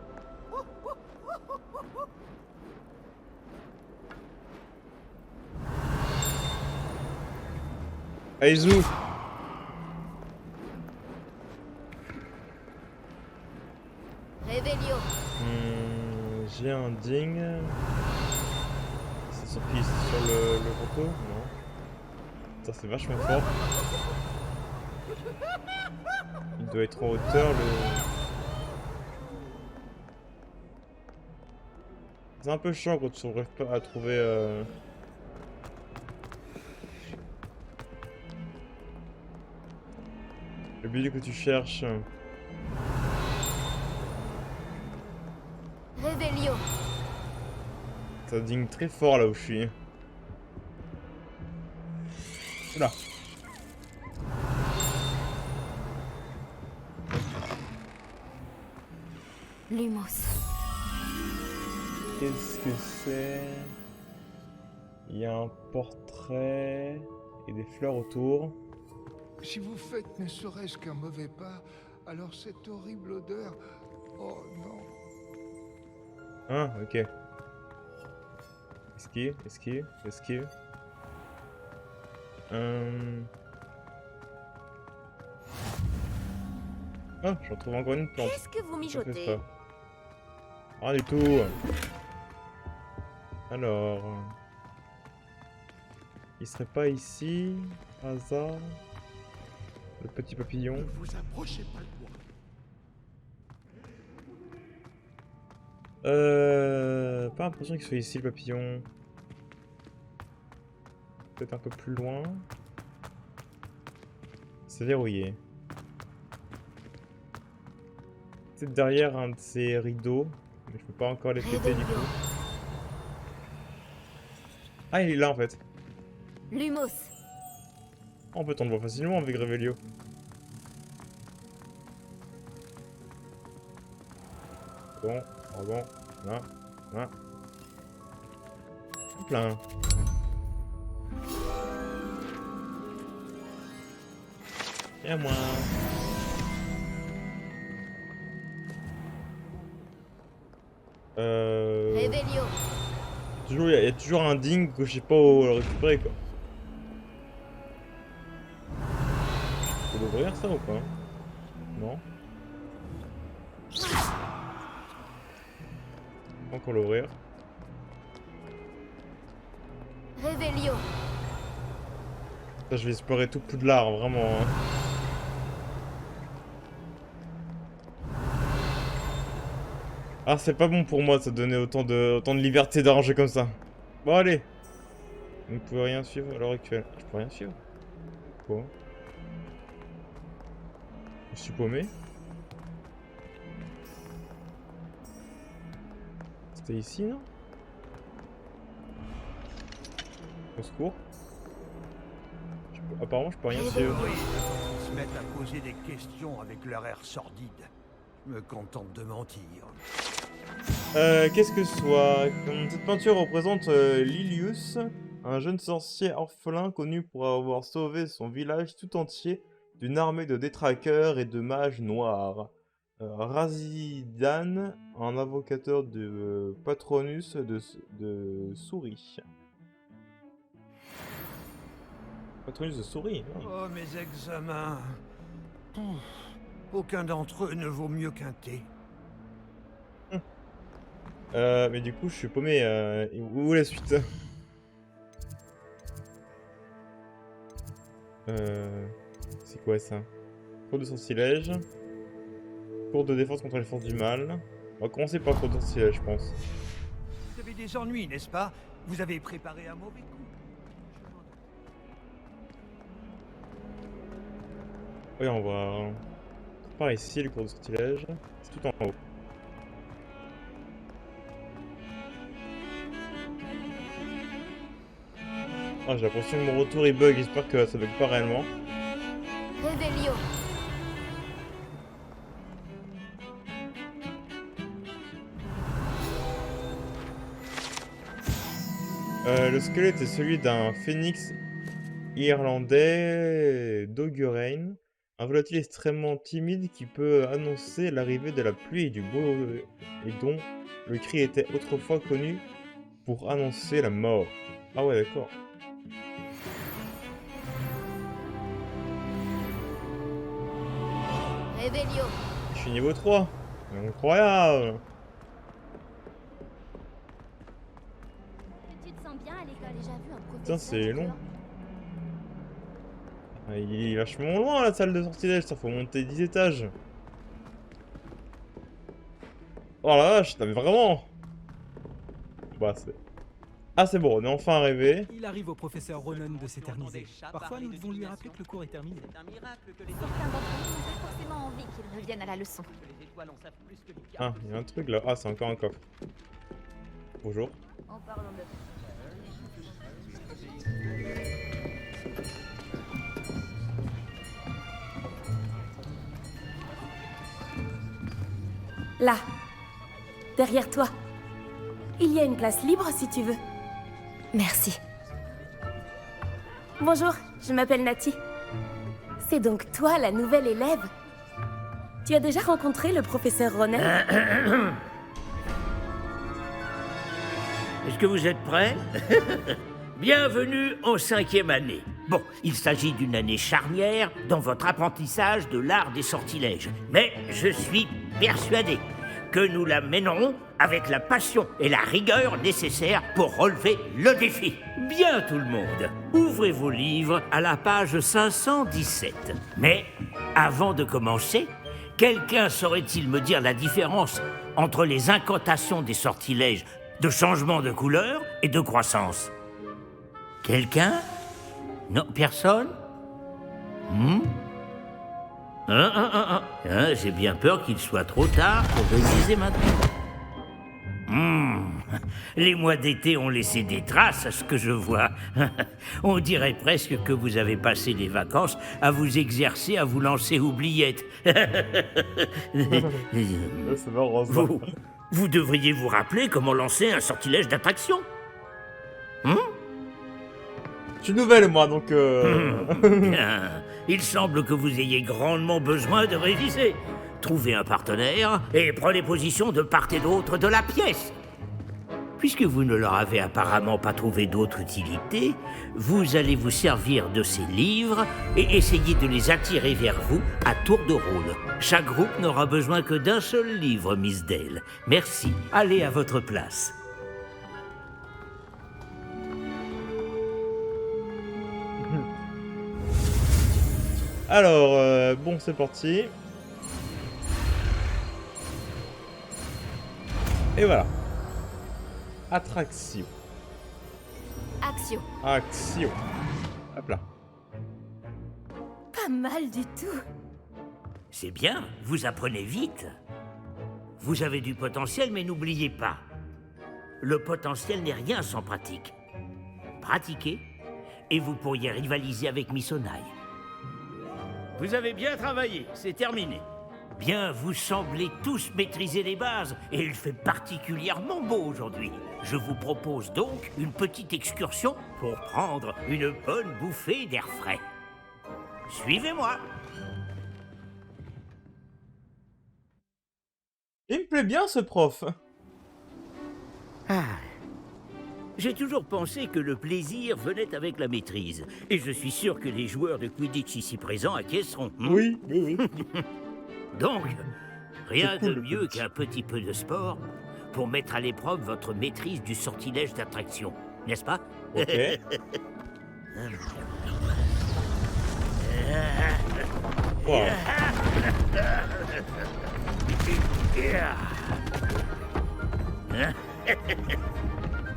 Aizu. Réveillon. J'ai un ding. C'est sur qui? C'est sur le roto? Non. Ça c'est vachement fort. Il doit être en hauteur le... C'est un peu chiant quand tu n'arrives pas à trouver... le billet que tu cherches. Réveillon. Ça ding très fort là où je suis. Oula. Lumos. Qu'est-ce que c'est? Il y a un portrait et des fleurs autour. Si vous faites ne serait-ce qu'un mauvais pas, alors cette horrible odeur... Oh non. Ah, ok. Esquive, esquive, esquive. Ah, je retrouve encore une plante. Qu'est-ce que vous Ça fait mijotez? ça. Rien du tout. Alors... il serait pas ici, par hasard? Le petit papillon. Ne vous approchez pas de moi. Pas l'impression qu'il soit ici le papillon. Peut-être un peu plus loin. C'est verrouillé. Peut-être derrière un de ces rideaux. Mais je peux pas encore les péter du coup. Ah, il est là en fait. Lumos. En fait, on le voit facilement avec Revelio. Bon, Pardon. Là. Là. Plein. Et à moi. Réveillon. Il y a toujours un ding que je sais pas où le récupérer quoi. Faut l'ouvrir ça ou pas? Non. Encore l'ouvrir. Réveillon. Ça, je vais explorer tout Poudlard, vraiment. Hein. Ah, c'est pas bon pour moi de se donner autant de liberté d'arranger comme ça. Bon, allez. Vous ne pouvez rien suivre à l'heure actuelle. Je peux rien suivre. Quoi? Je suis paumé. C'était ici, non? Au secours. Apparemment, je peux rien suivre. Ils se mettent à poser des questions avec leur air sordide. Je me contente de mentir. Qu'est-ce que ce soit? Cette peinture représente Lilius, un jeune sorcier orphelin connu pour avoir sauvé son village tout entier d'une armée de détraqueurs et de mages noirs. Razidan, un invocateur de Patronus de souris. Patronus de souris. Hein. Oh, mes examens. Aucun d'entre eux ne vaut mieux qu'un thé. Mais du coup, je suis paumé. Où est la suite? C'est quoi ça? Cours de sortilège. Cours de défense contre les forces du mal. On va commencer par cours de sortilège, je pense. Vous avez des ennuis, n'est-ce pas? Vous avez préparé un mauvais coup. Oui, on va... Par ici, le cours de sortilège. C'est tout en haut. Ah, j'ai l'impression que mon retour il bug, j'espère que ça bug pas réellement. Réveillon. Le squelette est celui d'un phénix irlandais d'Augurain, un volatile extrêmement timide qui peut annoncer l'arrivée de la pluie et du beau et dont le cri était autrefois connu pour annoncer la mort. Ah ouais, d'accord. Réveillon. Je suis niveau 3. Incroyable. Tu te sens bien à l'école? Déjà vu un professeur? Putain, c'est long. Ah, il est vachement loin la salle de sortilège, ça faut monter 10 étages. Oh la vache, t'avais vraiment. Bah c'est... Ah c'est bon, on est enfin arrivé. Il arrive au professeur Ronan de s'éterniser. Parfois nous devons lui rappeler que le cours est terminé. Certains d'entre nous n'ont pas forcément envie qu'ils reviennent à la leçon. Ah, il y a un truc là. Ah, c'est encore un coffre. Bonjour. En parlant de... Là, derrière toi. Il y a une place libre si tu veux. Merci. Bonjour, je m'appelle Nati. C'est donc toi la nouvelle élève? Tu as déjà rencontré le professeur Ronan? Est-ce que vous êtes prêts? Bienvenue en 5e année. Bon, il s'agit d'une année charnière dans votre apprentissage de l'art des sortilèges. Mais je suis persuadé que nous la mènerons avec la passion et la rigueur nécessaires pour relever le défi. Bien tout le monde, ouvrez vos livres à la page 517. Mais avant de commencer, quelqu'un saurait-il me dire la différence entre les incantations des sortilèges de changement de couleur et de croissance? Quelqu'un? Non, personne? J'ai bien peur qu'il soit trop tard pour réviser maintenant. Les mois d'été ont laissé des traces à ce que je vois. On dirait presque que vous avez passé les vacances à vous exercer à vous lancer oubliettes. C'est marrant, ça. Vous devriez vous rappeler comment lancer un sortilège d'attraction. Je suis nouvelle, moi, donc... Bien. Il semble que vous ayez grandement besoin de réviser. Trouvez un partenaire et prenez position de part et d'autre de la pièce. Puisque vous ne leur avez apparemment pas trouvé d'autre utilité, vous allez vous servir de ces livres et essayer de les attirer vers vous à tour de rôle. Chaque groupe n'aura besoin que d'un seul livre, Miss Dale. Merci. Allez à votre place. Alors, bon, c'est parti. Et voilà. Attraction. Action. Action. Hop là. Pas mal du tout. C'est bien, vous apprenez vite. Vous avez du potentiel, mais n'oubliez pas. Le potentiel n'est rien sans pratique. Pratiquez, et vous pourriez rivaliser avec Miss Onai. Vous avez bien travaillé, c'est terminé. Bien, vous semblez tous maîtriser les bases, et il fait particulièrement beau aujourd'hui. Je vous propose donc une petite excursion pour prendre une bonne bouffée d'air frais. Suivez-moi. Il me plaît bien, ce prof. Ah. J'ai toujours pensé que le plaisir venait avec la maîtrise. Et je suis sûr que les joueurs de Quidditch ici présents acquiesceront. Oui, oui, oui. Donc, rien de mieux qu'un petit peu de sport pour mettre à l'épreuve votre maîtrise du sortilège d'attraction, n'est-ce pas? Ok. Wow.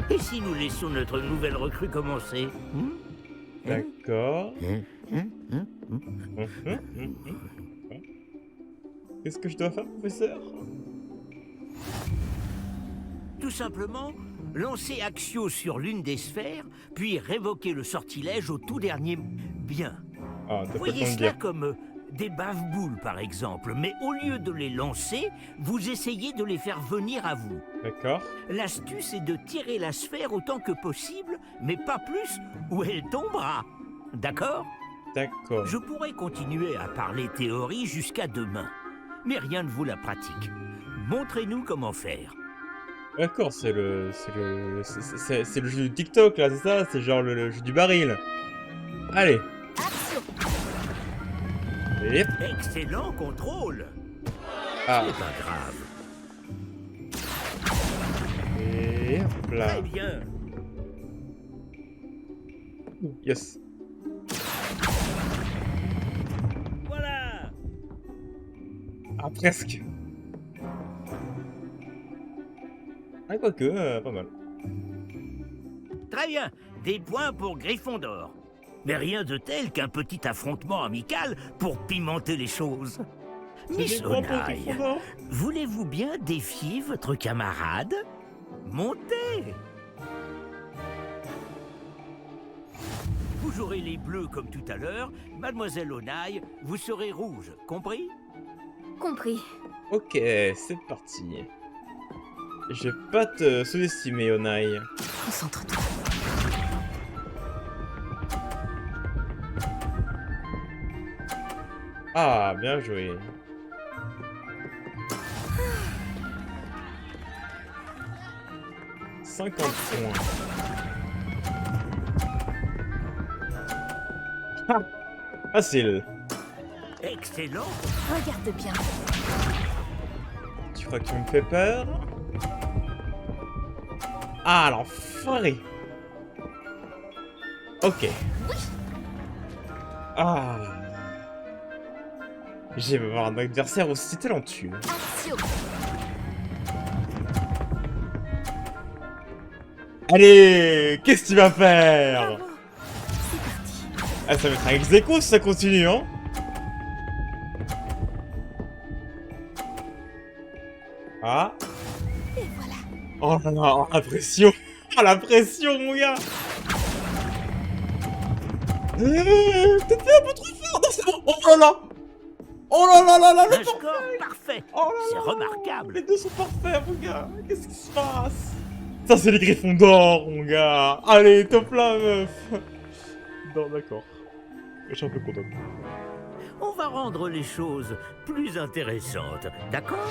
Et si nous laissons notre nouvelle recrue commencer? D'accord. Qu'est-ce que je dois faire, professeur? Tout simplement, lancer Axio sur l'une des sphères, puis révoquer le sortilège au tout dernier... Bien. Ah, voyez cela comme des bave-boules, par exemple, mais au lieu de les lancer, vous essayez de les faire venir à vous. D'accord. L'astuce est de tirer la sphère autant que possible, mais pas plus, ou elle tombera. D'accord? D'accord. Je pourrais continuer à parler théorie jusqu'à demain, mais rien ne vaut la pratique. Montrez-nous comment faire. D'accord, c'est le jeu du TikTok, là, c'est ça? C'est genre le jeu du baril. Allez. Et... Excellent contrôle. Ah. C'est pas grave. Et hop là. Très bien. Yes. Voilà. Ah, presque. Ah, quoique, pas mal. Très bien. Des points pour Gryffondor. Mais rien de tel qu'un petit affrontement amical pour pimenter les choses. Miss Onai, voulez-vous bien défier votre camarade? Montez! Vous jouerez les bleus comme tout à l'heure. Mademoiselle Onai, vous serez rouge. Compris? Compris. Ok, c'est parti. Je vais pas te sous-estimer, Onai. Concentre-toi. Ah, bien joué. « 50 points. » Ah, facile. Excellent. Regarde bien. Tu crois que tu me fais peur? Ah, l'enfoiré. Ok. Ah. J'aime avoir un adversaire aussi talentueux. Allez, qu'est-ce que tu vas faire? C'est parti. Ah, ça va être un ex-aequo si ça continue, hein? Ah. Et voilà. Oh là là, oh, la pression. Oh, la pression, mon gars. Peut-être un peu trop fort. Non, c'est bon. Oh là là. Oh là là là là, Un score parfait. Oh là C'est là, remarquable. Les deux sont parfaits, mon gars. Qu'est-ce qui se passe? Ça, c'est les Griffons d'or, mon gars. Allez, top là, meuf. Non, d'accord. Je suis un peu content. On va rendre les choses plus intéressantes, d'accord?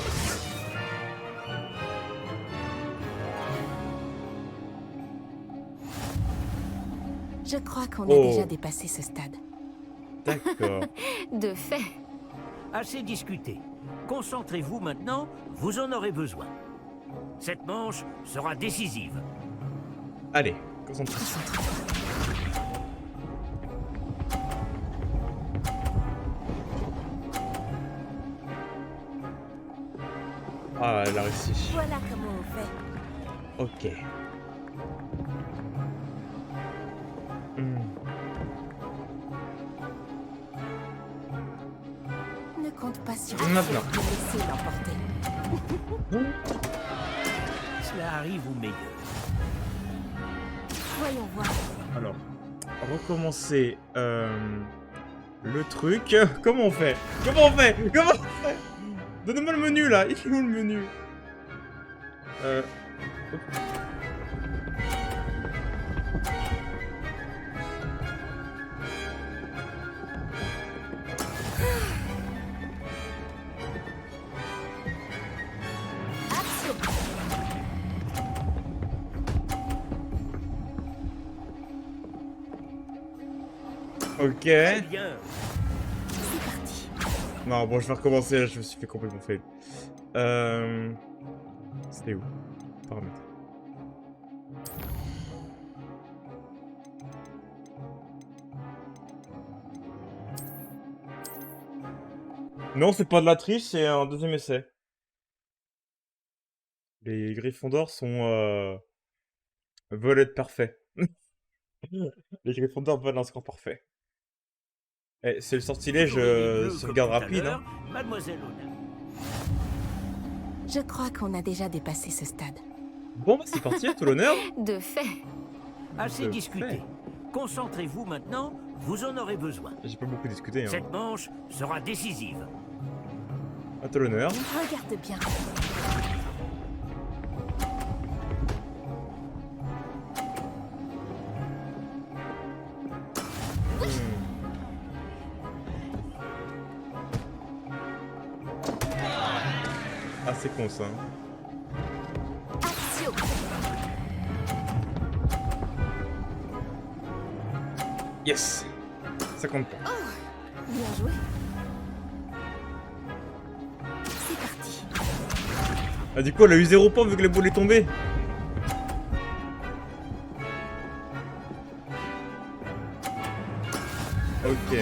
Je crois qu'on Oh. a déjà dépassé ce stade. D'accord. De fait. Assez discuté. Concentrez-vous maintenant, vous en aurez besoin. Cette manche sera décisive. Allez, concentration. Ah, elle a réussi. Voilà comment on fait. Ok. Hmm. Ne compte pas sur Maintenant. de laisser l'emporter. Cela arrive au meilleur. Voyons voir. Alors, recommencer le truc. Comment on fait? Comment on fait? Comment on fait? Donnez-moi le menu là. Il est où le menu? Ok. Très bien. Non, bon, je vais recommencer, là, je me suis fait complètement fail. C'était où? Paramètres. Non, c'est pas de la triche, c'est un deuxième essai. Les Griffons d'or sont veulent être parfaits. Les Griffons d'or veulent un score parfait. Eh, c'est le sortilège sauvegarde rapide. Hein. Mademoiselle Ona. Je crois qu'on a déjà dépassé ce stade. Bon, bah c'est parti, à tout l'honneur. De fait. Assez De discuté. fait. Concentrez-vous maintenant, vous en aurez besoin. J'ai pas beaucoup discuté. Hein. Cette manche sera décisive. À tout l'honneur. Regarde bien. Ah, c'est con ça. Action. Yes. Ça compte pas. Bien joué. C'est parti. Ah, du coup, elle a eu 0 points vu que la boule est tombée. Ok.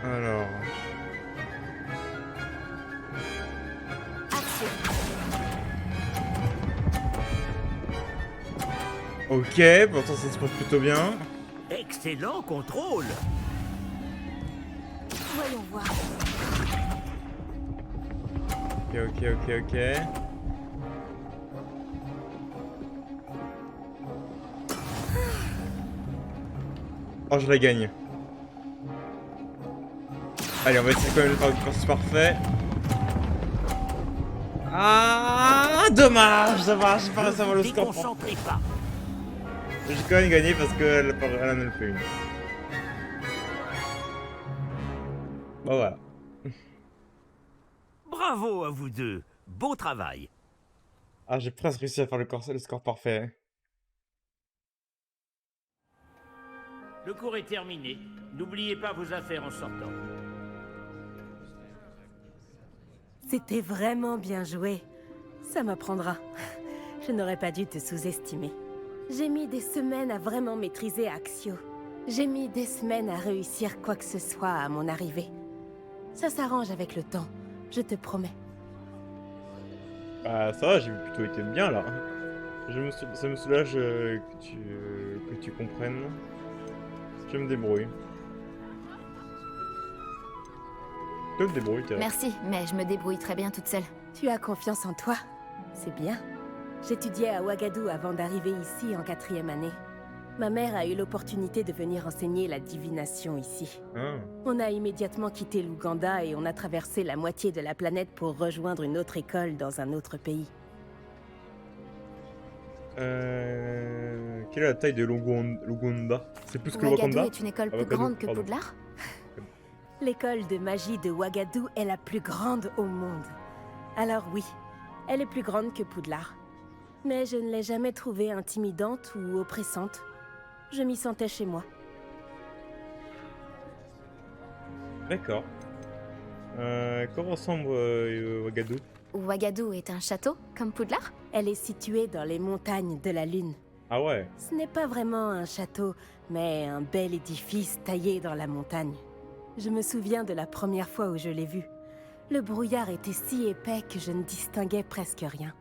Alors. Ok, pourtant ça se passe plutôt bien. Excellent contrôle. Voyons voir. Ok. Oh, je la gagne. Allez, on va essayer quand même de faire un course parfait. Ah, dommage, j'ai pas réussi à avoir le score. Déconcentrez pas. J'ai quand même gagné parce qu'elle en a fait une. Bon, voilà. Bravo à vous deux. Beau travail. Ah, j'ai presque réussi à faire le score parfait. Le cours est terminé. N'oubliez pas vos affaires en sortant. C'était vraiment bien joué. Ça m'apprendra. Je n'aurais pas dû te sous-estimer. J'ai mis des semaines à vraiment maîtriser Axio. J'ai mis des semaines à réussir quoi que ce soit à mon arrivée. Ça s'arrange avec le temps, je te promets. Bah ça va, j'ai plutôt été bien là. Ça me soulage que tu comprennes. Je me débrouille. Tu te débrouilles, t'es. Merci, mais je me débrouille très bien toute seule. Tu as confiance en toi, c'est bien. J'étudiais à Ouagadou avant d'arriver ici en 4e année. Ma mère a eu l'opportunité de venir enseigner la divination ici. Ah. On a immédiatement quitté l'Ouganda et on a traversé la moitié de la planète pour rejoindre une autre école dans un autre pays. Quelle est la taille de l'Ouganda? C'est plus que le Ouagadougou Wakanda? est une école Ah, plus Wakanda, grande que pardon. Poudlard? L'école de magie de Ouagadougou est la plus grande au monde. Alors oui, elle est plus grande que Poudlard. Mais je ne l'ai jamais trouvée intimidante ou oppressante. Je m'y sentais chez moi. D'accord. Comment ressemble Ouagadougou? Ouagadougou est un château, comme Poudlard? Elle est située dans les montagnes de la Lune. Ah ouais? Ce n'est pas vraiment un château, mais un bel édifice taillé dans la montagne. Je me souviens de la première fois où je l'ai vue. Le brouillard était si épais que je ne distinguais presque rien.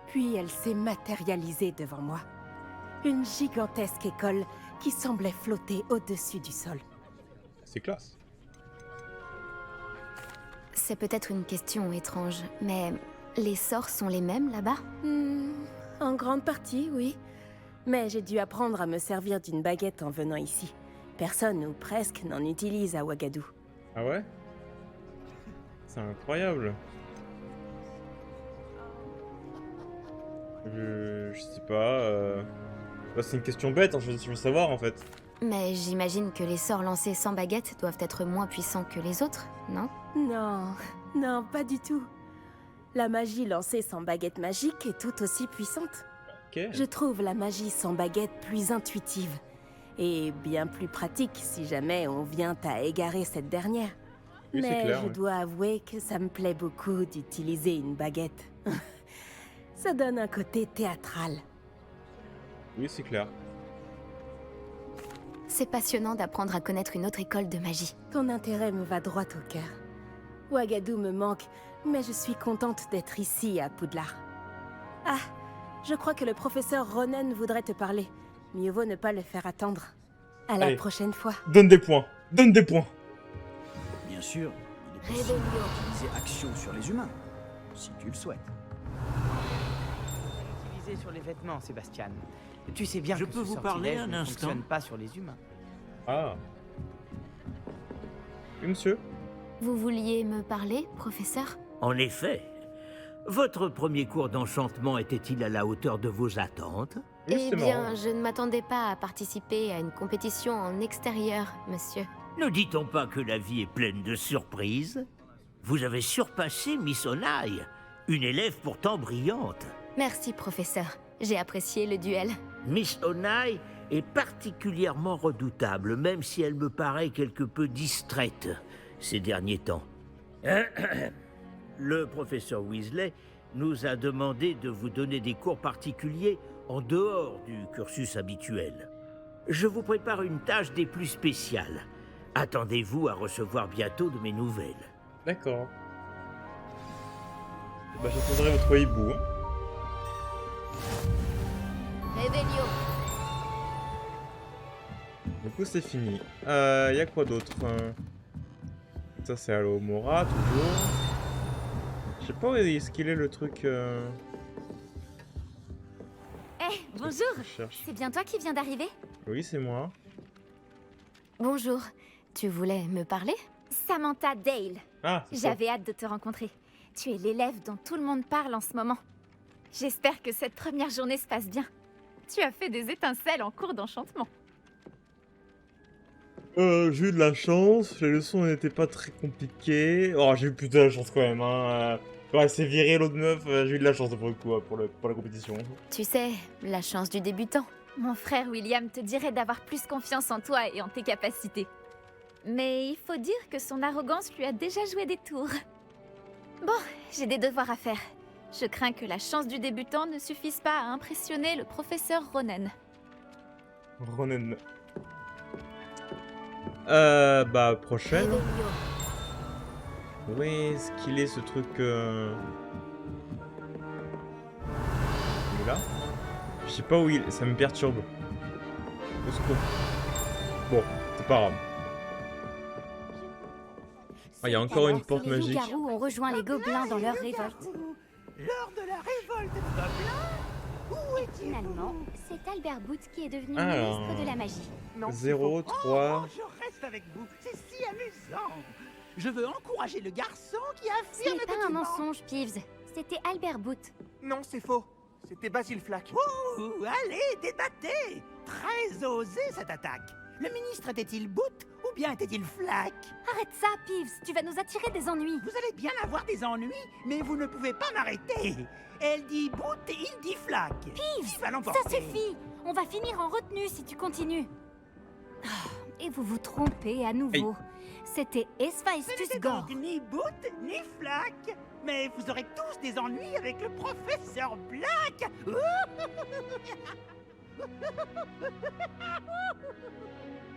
Puis elle s'est matérialisée devant moi. Une gigantesque école qui semblait flotter au-dessus du sol. C'est classe. C'est peut-être une question étrange, mais les sorts sont les mêmes là-bas? En grande partie, oui. Mais j'ai dû apprendre à me servir d'une baguette en venant ici. Personne, ou presque, n'en utilise à Ouagadougou. Ah ouais? C'est incroyable. Je sais pas. Bah, c'est une question bête, hein, je veux savoir en fait. Mais j'imagine que les sorts lancés sans baguette doivent être moins puissants que les autres, non? Non, non, pas du tout. La magie lancée sans baguette magique est tout aussi puissante. Ok. Je trouve la magie sans baguette plus intuitive. Et bien plus pratique si jamais on vient à égarer cette dernière. Oui, c'est Mais clair, je ouais. dois avouer que ça me plaît beaucoup d'utiliser une baguette. Ça donne un côté théâtral. Oui, c'est clair. C'est passionnant d'apprendre à connaître une autre école de magie. Ton intérêt me va droit au cœur. Ouagadougou me manque, mais je suis contente d'être ici à Poudlard. Ah, je crois que le professeur Ronen voudrait te parler. Mieux vaut ne pas le faire attendre. À la Allez. prochaine fois. Donne des points. Donne des points. Bien sûr, il est possible d'utiliser Action sur les humains, si tu le souhaites. Utilisé sur les vêtements, Sébastien. Tu sais bien Je que peux ce vous parler sortilège un ne instant? fonctionne pas sur les humains. Ah. Oui, monsieur? Vous vouliez me parler, professeur? En effet. Votre premier cours d'enchantement était-il à la hauteur de vos attentes? Eh bien, je ne m'attendais pas à participer à une compétition en extérieur, monsieur. Ne dit-on pas que la vie est pleine de surprises? Vous avez surpassé Miss Onai, une élève pourtant brillante. Merci, professeur. J'ai apprécié le duel. Miss Onai est particulièrement redoutable, même si elle me paraît quelque peu distraite ces derniers temps. Le professeur Weasley nous a demandé de vous donner des cours particuliers en dehors du cursus habituel. Je vous prépare une tâche des plus spéciales. Attendez-vous à recevoir bientôt de mes nouvelles. D'accord. Bah, j'attendrai votre hibou. Hein. Réveillon. Du coup, c'est fini. Y a quoi d'autre? Ça, c'est Alohomora, toujours. Je sais pas où est-ce qu'il est le truc. Eh, bonjour. Je cherche. C'est bien toi qui viens d'arriver? Oui, c'est moi. Bonjour. Tu voulais me parler? Samantha Dale. Ah, c'est ça. J'avais hâte de te rencontrer. Tu es l'élève dont tout le monde parle en ce moment. J'espère que cette première journée se passe bien. Tu as fait des étincelles en cours d'enchantement. J'ai eu de la chance, les leçons n'étaient pas très compliquées. Oh, j'ai eu plutôt de la chance quand même, hein. Ouais, c'est viré l'autre meuf, j'ai eu de la chance pour le coup, pour la compétition. Tu sais, la chance du débutant. Mon frère William te dirait d'avoir plus confiance en toi et en tes capacités. Mais il faut dire que son arrogance lui a déjà joué des tours. Bon, j'ai des devoirs à faire. Je crains que la chance du débutant ne suffise pas à impressionner le professeur Ronen. Ronen. Bah, prochaine. Où est-ce qu'il est ce truc Il est là? Je sais pas où il est, ça me perturbe. Au secours. Bon, c'est pas grave. Ah, il y a encore une porte magique. Les loups-garous ont rejoint les gobelins dans leur révolte. Lors de la révolte des gobelins? Où Finalement, c'est Albert Booth qui est devenu Alors, ministre de la magie. 0, 3... Je reste avec vous, c'est si amusant. Je veux encourager le garçon qui Ce affirme n'est pas que un tu mens. mensonge, Peeves. C'était Albert Booth. Non, c'est faux. C'était Basil Flack. Ouh, allez, débattez. Très osé cette attaque. Le ministre était-il Booth ou bien était-il Flack? Arrête ça, Peeves, tu vas nous attirer des ennuis. Vous allez bien avoir des ennuis, mais vous ne pouvez pas m'arrêter. Elle dit Booth et il dit Flack. Peeves, Qui va ça l'emporter? suffit. On va finir en retenue si tu continues. Ah, et vous vous trompez à nouveau. C'était Héphaïstus Gore. Donc ni Booth ni Flack. Mais vous aurez tous des ennuis avec le professeur Black.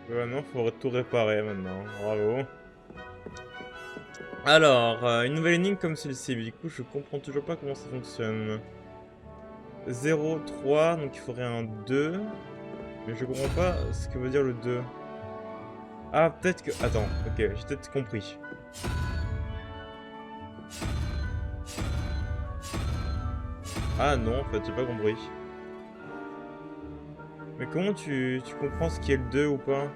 Non, faut tout réparer maintenant. Bravo. Alors, une nouvelle énigme comme celle-ci. Du coup, je comprends toujours pas comment ça fonctionne. 0, 3, donc il faudrait un 2. Mais je comprends pas ce que veut dire le 2. Ah, peut-être que... Attends, ok, j'ai peut-être compris. Ah non, en fait, j'ai pas compris. Mais comment tu comprends ce qui est le 2 ou pas?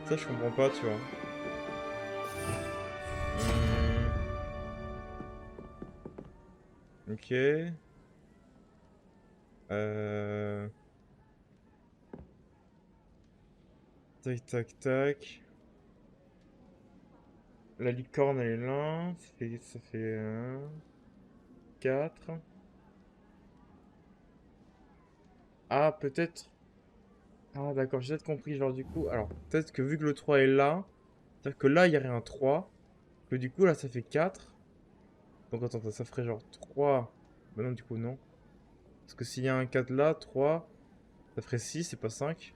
Ça, je comprends pas, tu vois. Ok. Tac, tac, tac. La licorne, elle est là. Ça fait 1... 4. Ah, peut-être... Ah, d'accord, j'ai peut-être compris. Genre, du coup... Alors, peut-être que vu que le 3 est là... C'est-à-dire que là, il y aurait un 3. Que du coup, là, ça fait 4. Donc, attends, ça ferait genre 3... Bah non, du coup, non. Parce que s'il y a un 4 là, 3... Ça ferait 6, c'est pas 5.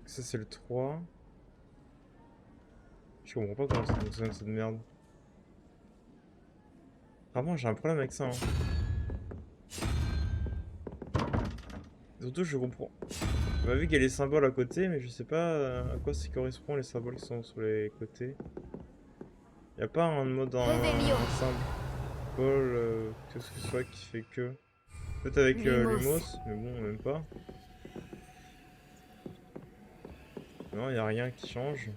Ça, c'est le 3. Je comprends pas comment ça fonctionne cette merde. Vraiment, j'ai un problème avec ça. Hein. Surtout, je comprends. On a vu qu'il y a les symboles à côté, mais je sais pas à quoi ça correspond les symboles qui sont sur les côtés. Y a pas un mode un symbole que ce soit qui fait que. Peut-être avec Lumos, mais bon, même pas. Non, y a rien qui change.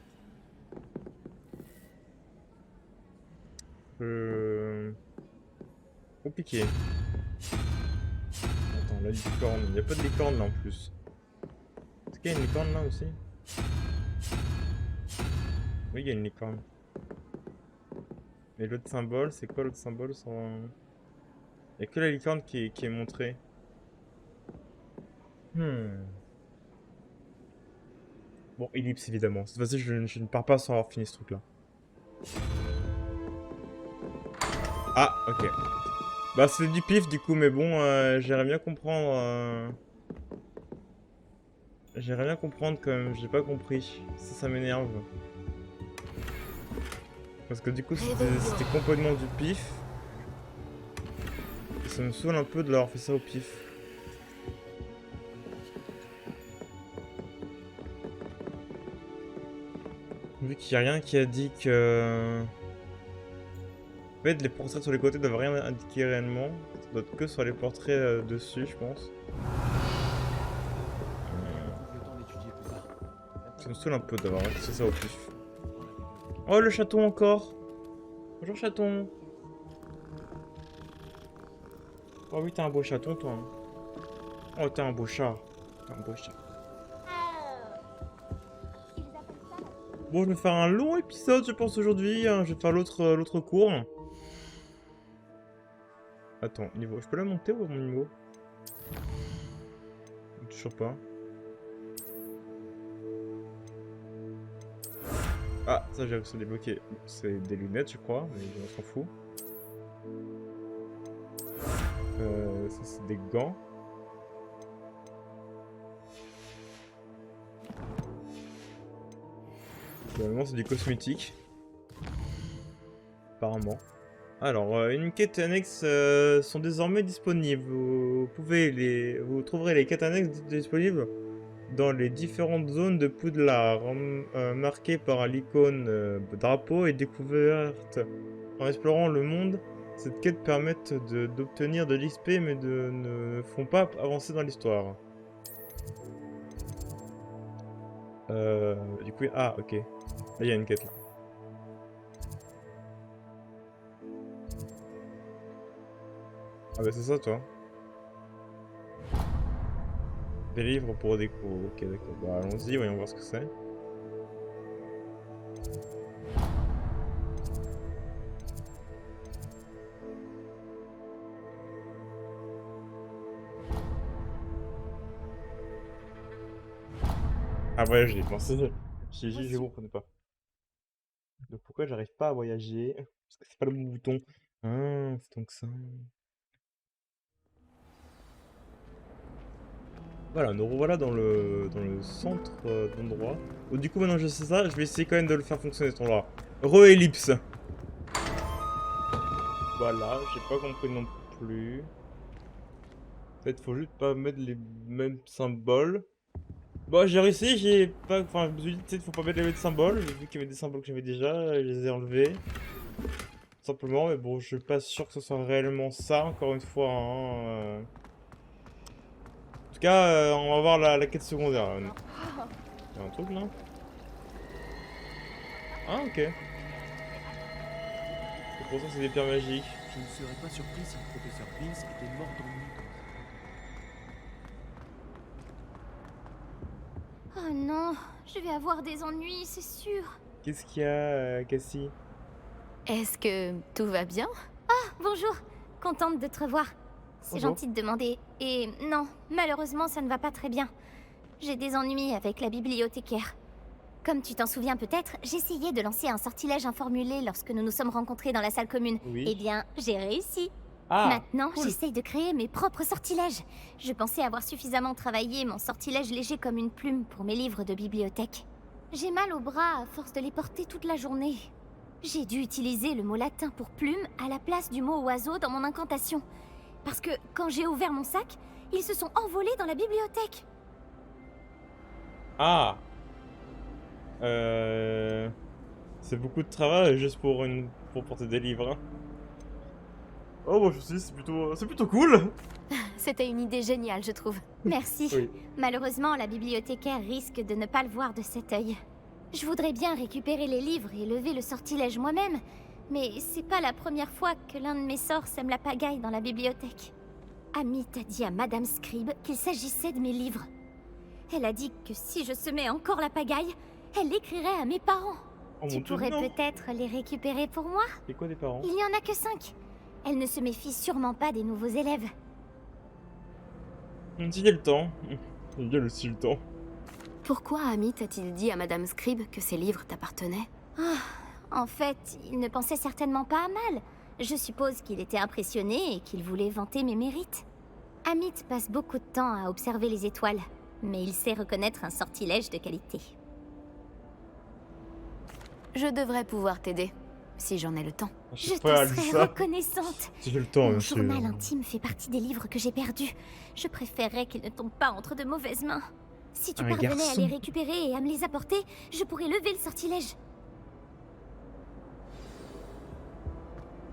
Compliqué. Attends, la licorne. Il n'y a pas de licorne là en plus. Est-ce qu'il y a une licorne là aussi? Oui, il y a une licorne. Mais l'autre symbole, c'est quoi l'autre symbole sur... Il n'y a que la licorne qui est montrée. Bon, ellipse évidemment. Cette fois-ci, je ne pars pas sans avoir fini ce truc là. Ah, ok. Bah, c'est du pif du coup, mais bon, j'aimerais bien comprendre. J'aimerais bien comprendre quand même, j'ai pas compris. Ça m'énerve. Parce que du coup, c'était complètement du pif. Et ça me saoule un peu de leur avoir fait ça au pif. Vu qu'il n'y a rien qui a dit que... En fait, les portraits sur les côtés doivent rien indiquer réellement. Ça doit être que sur les portraits dessus, je pense. Ça me saoule un peu d'avoir fait ça au pif. Oh, le chaton encore! Bonjour chaton! Oh oui, t'es un beau chaton, toi. Oh, t'es un beau chat. T'es un beau chat. Bon, je vais faire un long épisode, je pense, aujourd'hui. Je vais faire l'autre cours. Attends, niveau... Je peux la monter ou mon niveau? Toujours pas. Ah, ça j'ai réussi à débloquer. C'est des lunettes, je crois, mais on s'en fout. Ça c'est des gants. Normalement c'est du cosmétique. Apparemment. Alors, une quête annexe sont désormais disponibles. Vous trouverez les quêtes annexes disponibles dans les différentes zones de Poudlard, marquées par l'icône drapeau et découverte. En explorant le monde, cette quête permet d'obtenir de l'XP mais ne font pas avancer dans l'histoire. Du coup, ah ok. Là il y a une quête là. Ah bah c'est ça toi. Des livres pour déco. Ok d'accord. Bah allons-y, voyons voir ce que c'est. Ah voyager, pensez. Je comprenais pas. Donc pourquoi j'arrive pas à voyager? Parce que c'est pas le bon bouton. Ah, c'est donc ça. Voilà, nous revoilà dans le centre d'endroit. Donc du coup maintenant je sais ça, je vais essayer quand même de le faire fonctionner ce temps-là. Re-ellipse. Voilà, j'ai pas compris non plus. Peut-être faut juste pas mettre les mêmes symboles. Bon, j'ai réussi, j'ai pas... Enfin, je me suis dit, peut-être faut pas mettre les mêmes symboles. J'ai vu qu'il y avait des symboles que j'avais déjà, je les ai enlevés. Simplement, mais bon, je suis pas sûr que ce soit réellement ça, encore une fois. Hein, En tout cas, on va voir la quête secondaire. Il y a un truc là. Ah, ok. C'est pour ça que c'est des pierres magiques. Je ne serais pas surpris si le professeur Vince était mort d'ennui. Oh non, je vais avoir des ennuis, c'est sûr. Qu'est-ce qu'il y a, Cassie? Est-ce que tout va bien? Ah, bonjour. Contente de te revoir. C'est Bonjour. gentil de demander. Et non, malheureusement, ça ne va pas très bien. J'ai des ennuis avec la bibliothécaire. Comme tu t'en souviens peut-être, j'essayais de lancer un sortilège informulé lorsque nous nous sommes rencontrés dans la salle commune. Oui. Eh bien, j'ai réussi. Ah, Maintenant, cool. j'essaye de créer mes propres sortilèges. Je pensais avoir suffisamment travaillé mon sortilège léger comme une plume pour mes livres de bibliothèque. J'ai mal au bras à force de les porter toute la journée. J'ai dû utiliser le mot latin pour plume à la place du mot oiseau dans mon incantation. Parce que quand j'ai ouvert mon sac, ils se sont envolés dans la bibliothèque. Ah. C'est beaucoup de travail juste pour porter des livres. Hein. Oh, moi je me suis dit, c'est plutôt cool. C'était une idée géniale, je trouve. Merci. Oui. Malheureusement, la bibliothécaire risque de ne pas le voir de cet œil. Je voudrais bien récupérer les livres et lever le sortilège moi-même, mais c'est pas la première fois que l'un de mes sorts sème la pagaille dans la bibliothèque. Amit a dit à Madame Scribe qu'il s'agissait de mes livres. Elle a dit que si je semais encore la pagaille, elle l'écrirait à mes parents. Oh, Tu mon Dieu, pourrais non. peut-être les récupérer pour moi? C'est quoi des parents? Il n'y en a que 5. Elle ne se méfie sûrement pas des nouveaux élèves. Si j'ai le temps. Il y a aussi le temps. Pourquoi Amit a-t-il dit à Madame Scribe que ses livres t'appartenaient? En fait, il ne pensait certainement pas à mal. Je suppose qu'il était impressionné et qu'il voulait vanter mes mérites. Amit passe beaucoup de temps à observer les étoiles, mais il sait reconnaître un sortilège de qualité. Je devrais pouvoir t'aider, si j'en ai le temps. Je te serais reconnaissante. Si j'ai le temps, Mon bien sûr. journal intime fait partie des livres que j'ai perdus. Je préférerais qu'ils ne tombent pas entre de mauvaises mains. Si tu Un parvenais à garçon. les récupérer et à me les apporter, je pourrais lever le sortilège.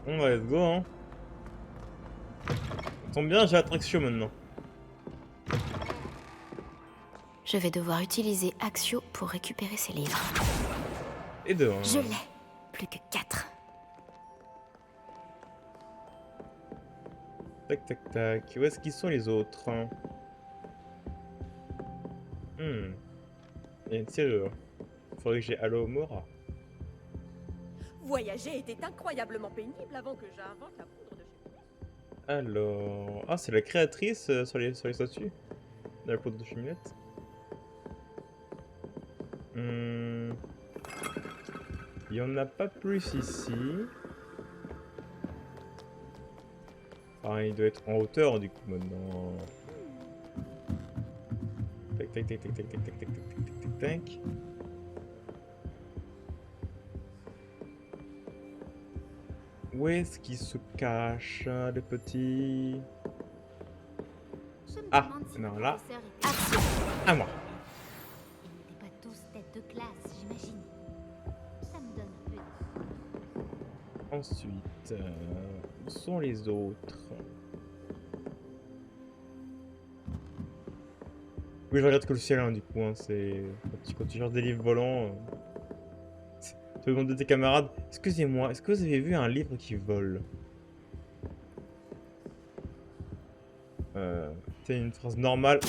Bon bah let's go hein. Ça tombe bien, j'ai l'attraction maintenant. Je vais devoir utiliser Axio pour récupérer ses livres. Et deux. Hein. Je l'ai. Plus que 4. Tac tac tac. Où est-ce qu'ils sont les autres? Il y a une serrure. Faudrait que j'ai Allo Mora. Voyager était incroyablement pénible avant que j'invente la poudre de cheminette. Alors... Ah, c'est la créatrice sur les statues de la poudre de cheminette. Il y en a pas plus ici. Ah, il doit être en hauteur du coup maintenant. Tac tac tac tac tac tac tac tac tac tac tac tac. Où est-ce qu'il se cache, le petit? Ah, non, là. À moi. Ensuite, où sont les autres? Oui, je regarde que le ciel, hein, du coup, hein, c'est... Quand tu cherches des livres volants... Tu peux demander à tes camarades, excusez-moi, est-ce que vous avez vu un livre qui vole? C'est une phrase normale.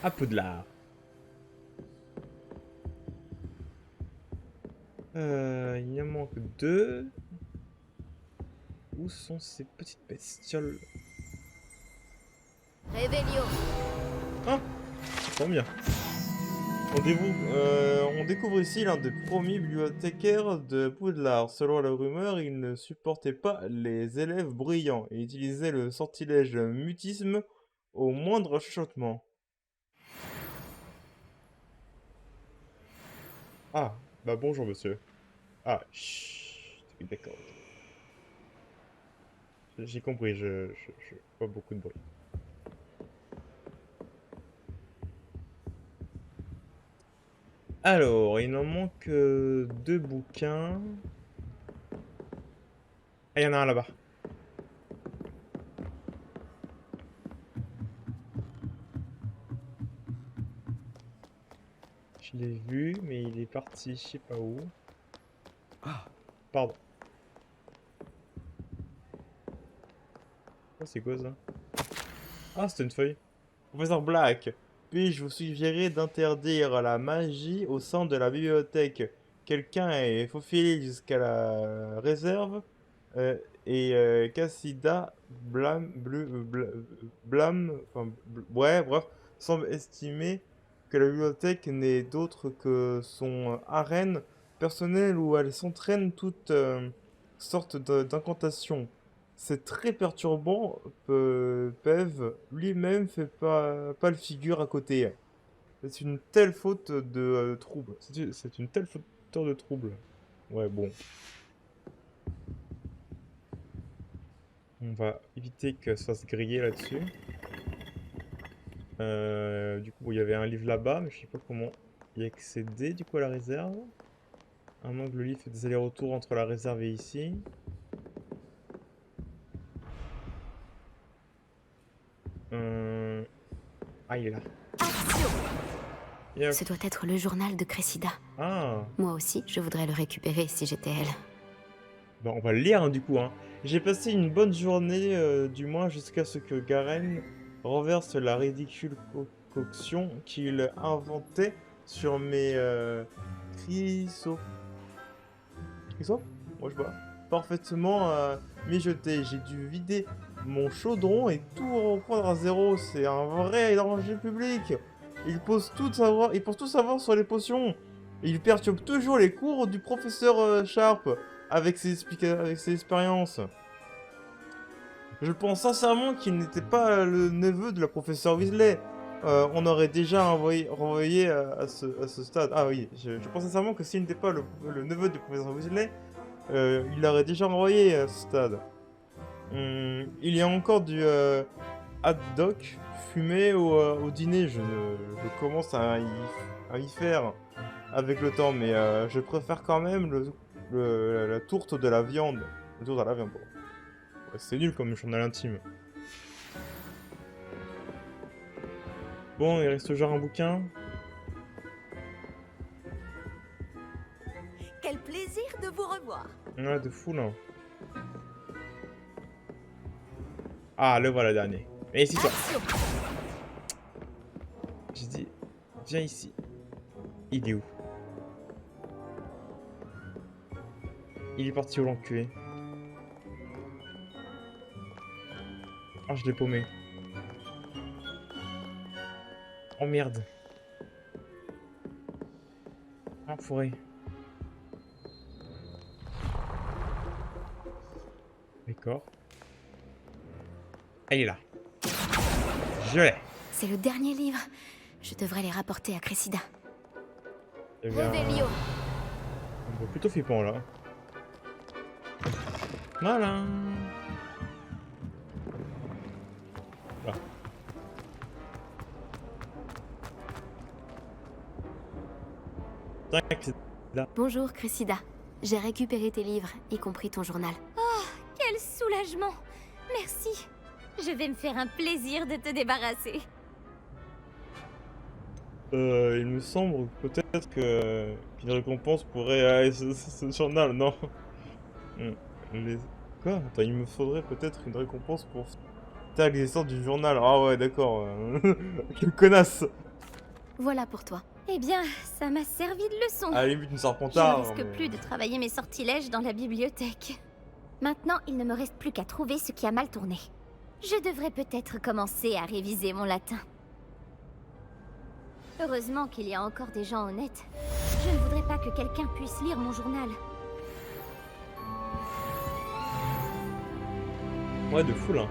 À Poudlard. Il en manque 2. Où sont ces petites bestioles? Réveillon. Ah, ça tombe bien. On découvre ici l'un des premiers bibliothécaires de Poudlard. Selon la rumeur, il ne supportait pas les élèves bruyants et utilisait le sortilège mutisme au moindre chuchotement. Ah, bah bonjour monsieur. Ah, chut, d'accord. J'ai compris, je pas beaucoup de bruit. Alors, il en manque 2 bouquins. Ah, il y en a un là-bas. Je l'ai vu, mais il est parti, je sais pas où. Ah, pardon. Oh, c'est quoi ça? Ah, c'était une feuille. Professeur Black. Puis je vous suggérerais d'interdire la magie au sein de la bibliothèque. Quelqu'un est faufilé jusqu'à la réserve et Cassida ouais, bref, semble estimer que la bibliothèque n'est d'autre que son arène personnelle où elle s'entraîne toutes sortes d'incantations. C'est très perturbant, Pev lui-même fait pas le figure à côté. C'est une telle faute de trouble. C'est une telle faute de trouble. Ouais, bon. On va éviter que ça se griller là-dessus. Du coup, il y avait un livre là-bas, mais je sais pas comment y accéder du coup à la réserve. À moins que le livre fait des allers-retours entre la réserve et ici. Ah, il est là. Action. Ce doit être le journal de Cressida. Ah. Moi aussi, je voudrais le récupérer si j'étais elle. Bon, on va le lire hein, du coup. Hein. J'ai passé une bonne journée, du moins jusqu'à ce que Garen renverse la ridicule concoction qu'il inventait sur mes chrysos. Chrysos? Moi je vois. Parfaitement mijoté. J'ai dû vider mon chaudron et tout reprendre à zéro. C'est un vrai danger public. Il pense tout savoir sur les potions. Il perturbe toujours les cours du professeur Sharp avec ses expériences. Je pense sincèrement qu'il n'était pas le neveu de la professeure Weasley. On aurait déjà renvoyé à ce stade. Ah oui, je pense sincèrement que s'il n'était pas le neveu du professeur Weasley, il l'aurait déjà renvoyé à ce stade. Il y a encore du haddock fumé au dîner. Je commence à y faire avec le temps, mais je préfère quand même la tourte de la viande. La tourte à la viande, bon. Ouais, c'est nul comme journal intime. Bon, il reste genre un bouquin. Quel plaisir de vous revoir. Ouais, de fou là. Ah, le voilà le dernier. Mais ici toi. J'ai dit, viens ici. Il est où? Il est parti où l'enculé? Ah, je l'ai paumé. Oh merde. Ah, forêt. D'accord. Ah, il est là. Je l'ai. C'est le dernier livre. Je devrais les rapporter à Cressida. Eh bien, Réveillon. on voit plutôt flippant là. Voilà. Bonjour, Cressida. J'ai récupéré tes livres, y compris ton journal. Oh, quel soulagement! Merci. Je vais me faire un plaisir de te débarrasser. Il me semble peut-être que une récompense pourrait... ce journal, non. Quoi? Attends, il me faudrait peut-être une récompense pour taire l'existence du journal. Ah ouais, d'accord. Quelle connasse! Voilà pour toi. Eh bien, ça m'a servi de leçon. À la limite, une Je serpentard. ne risque plus de travailler mes sortilèges dans la bibliothèque. Maintenant, il ne me reste plus qu'à trouver ce qui a mal tourné. Je devrais peut-être commencer à réviser mon latin. Heureusement qu'il y a encore des gens honnêtes. Je ne voudrais pas que quelqu'un puisse lire mon journal. Ouais, de fou là.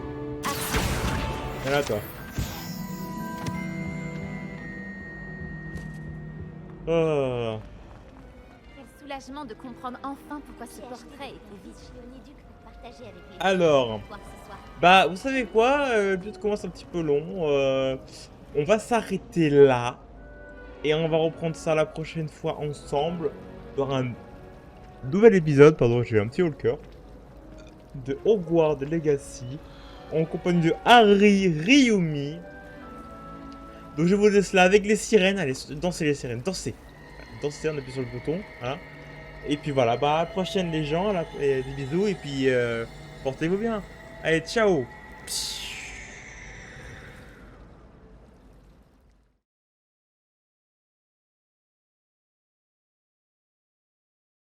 Et là, toi. Oh. Quel soulagement de comprendre enfin pourquoi ce portrait était vide. Alors, bah, vous savez quoi, le jeu commence un petit peu long. On va s'arrêter là. Et on va reprendre ça la prochaine fois ensemble. Dans un nouvel épisode, pardon, j'ai un petit haut le cœur. De Hogwarts Legacy. En compagnie de Harry Ryumi. Donc je vous laisse là avec les sirènes. Allez, dansez les sirènes, dansez. Dansez, on appuie sur le bouton. Voilà. Et puis voilà, bah à la prochaine les gens. Et des bisous et puis portez-vous bien. Allez, ciao. Psst.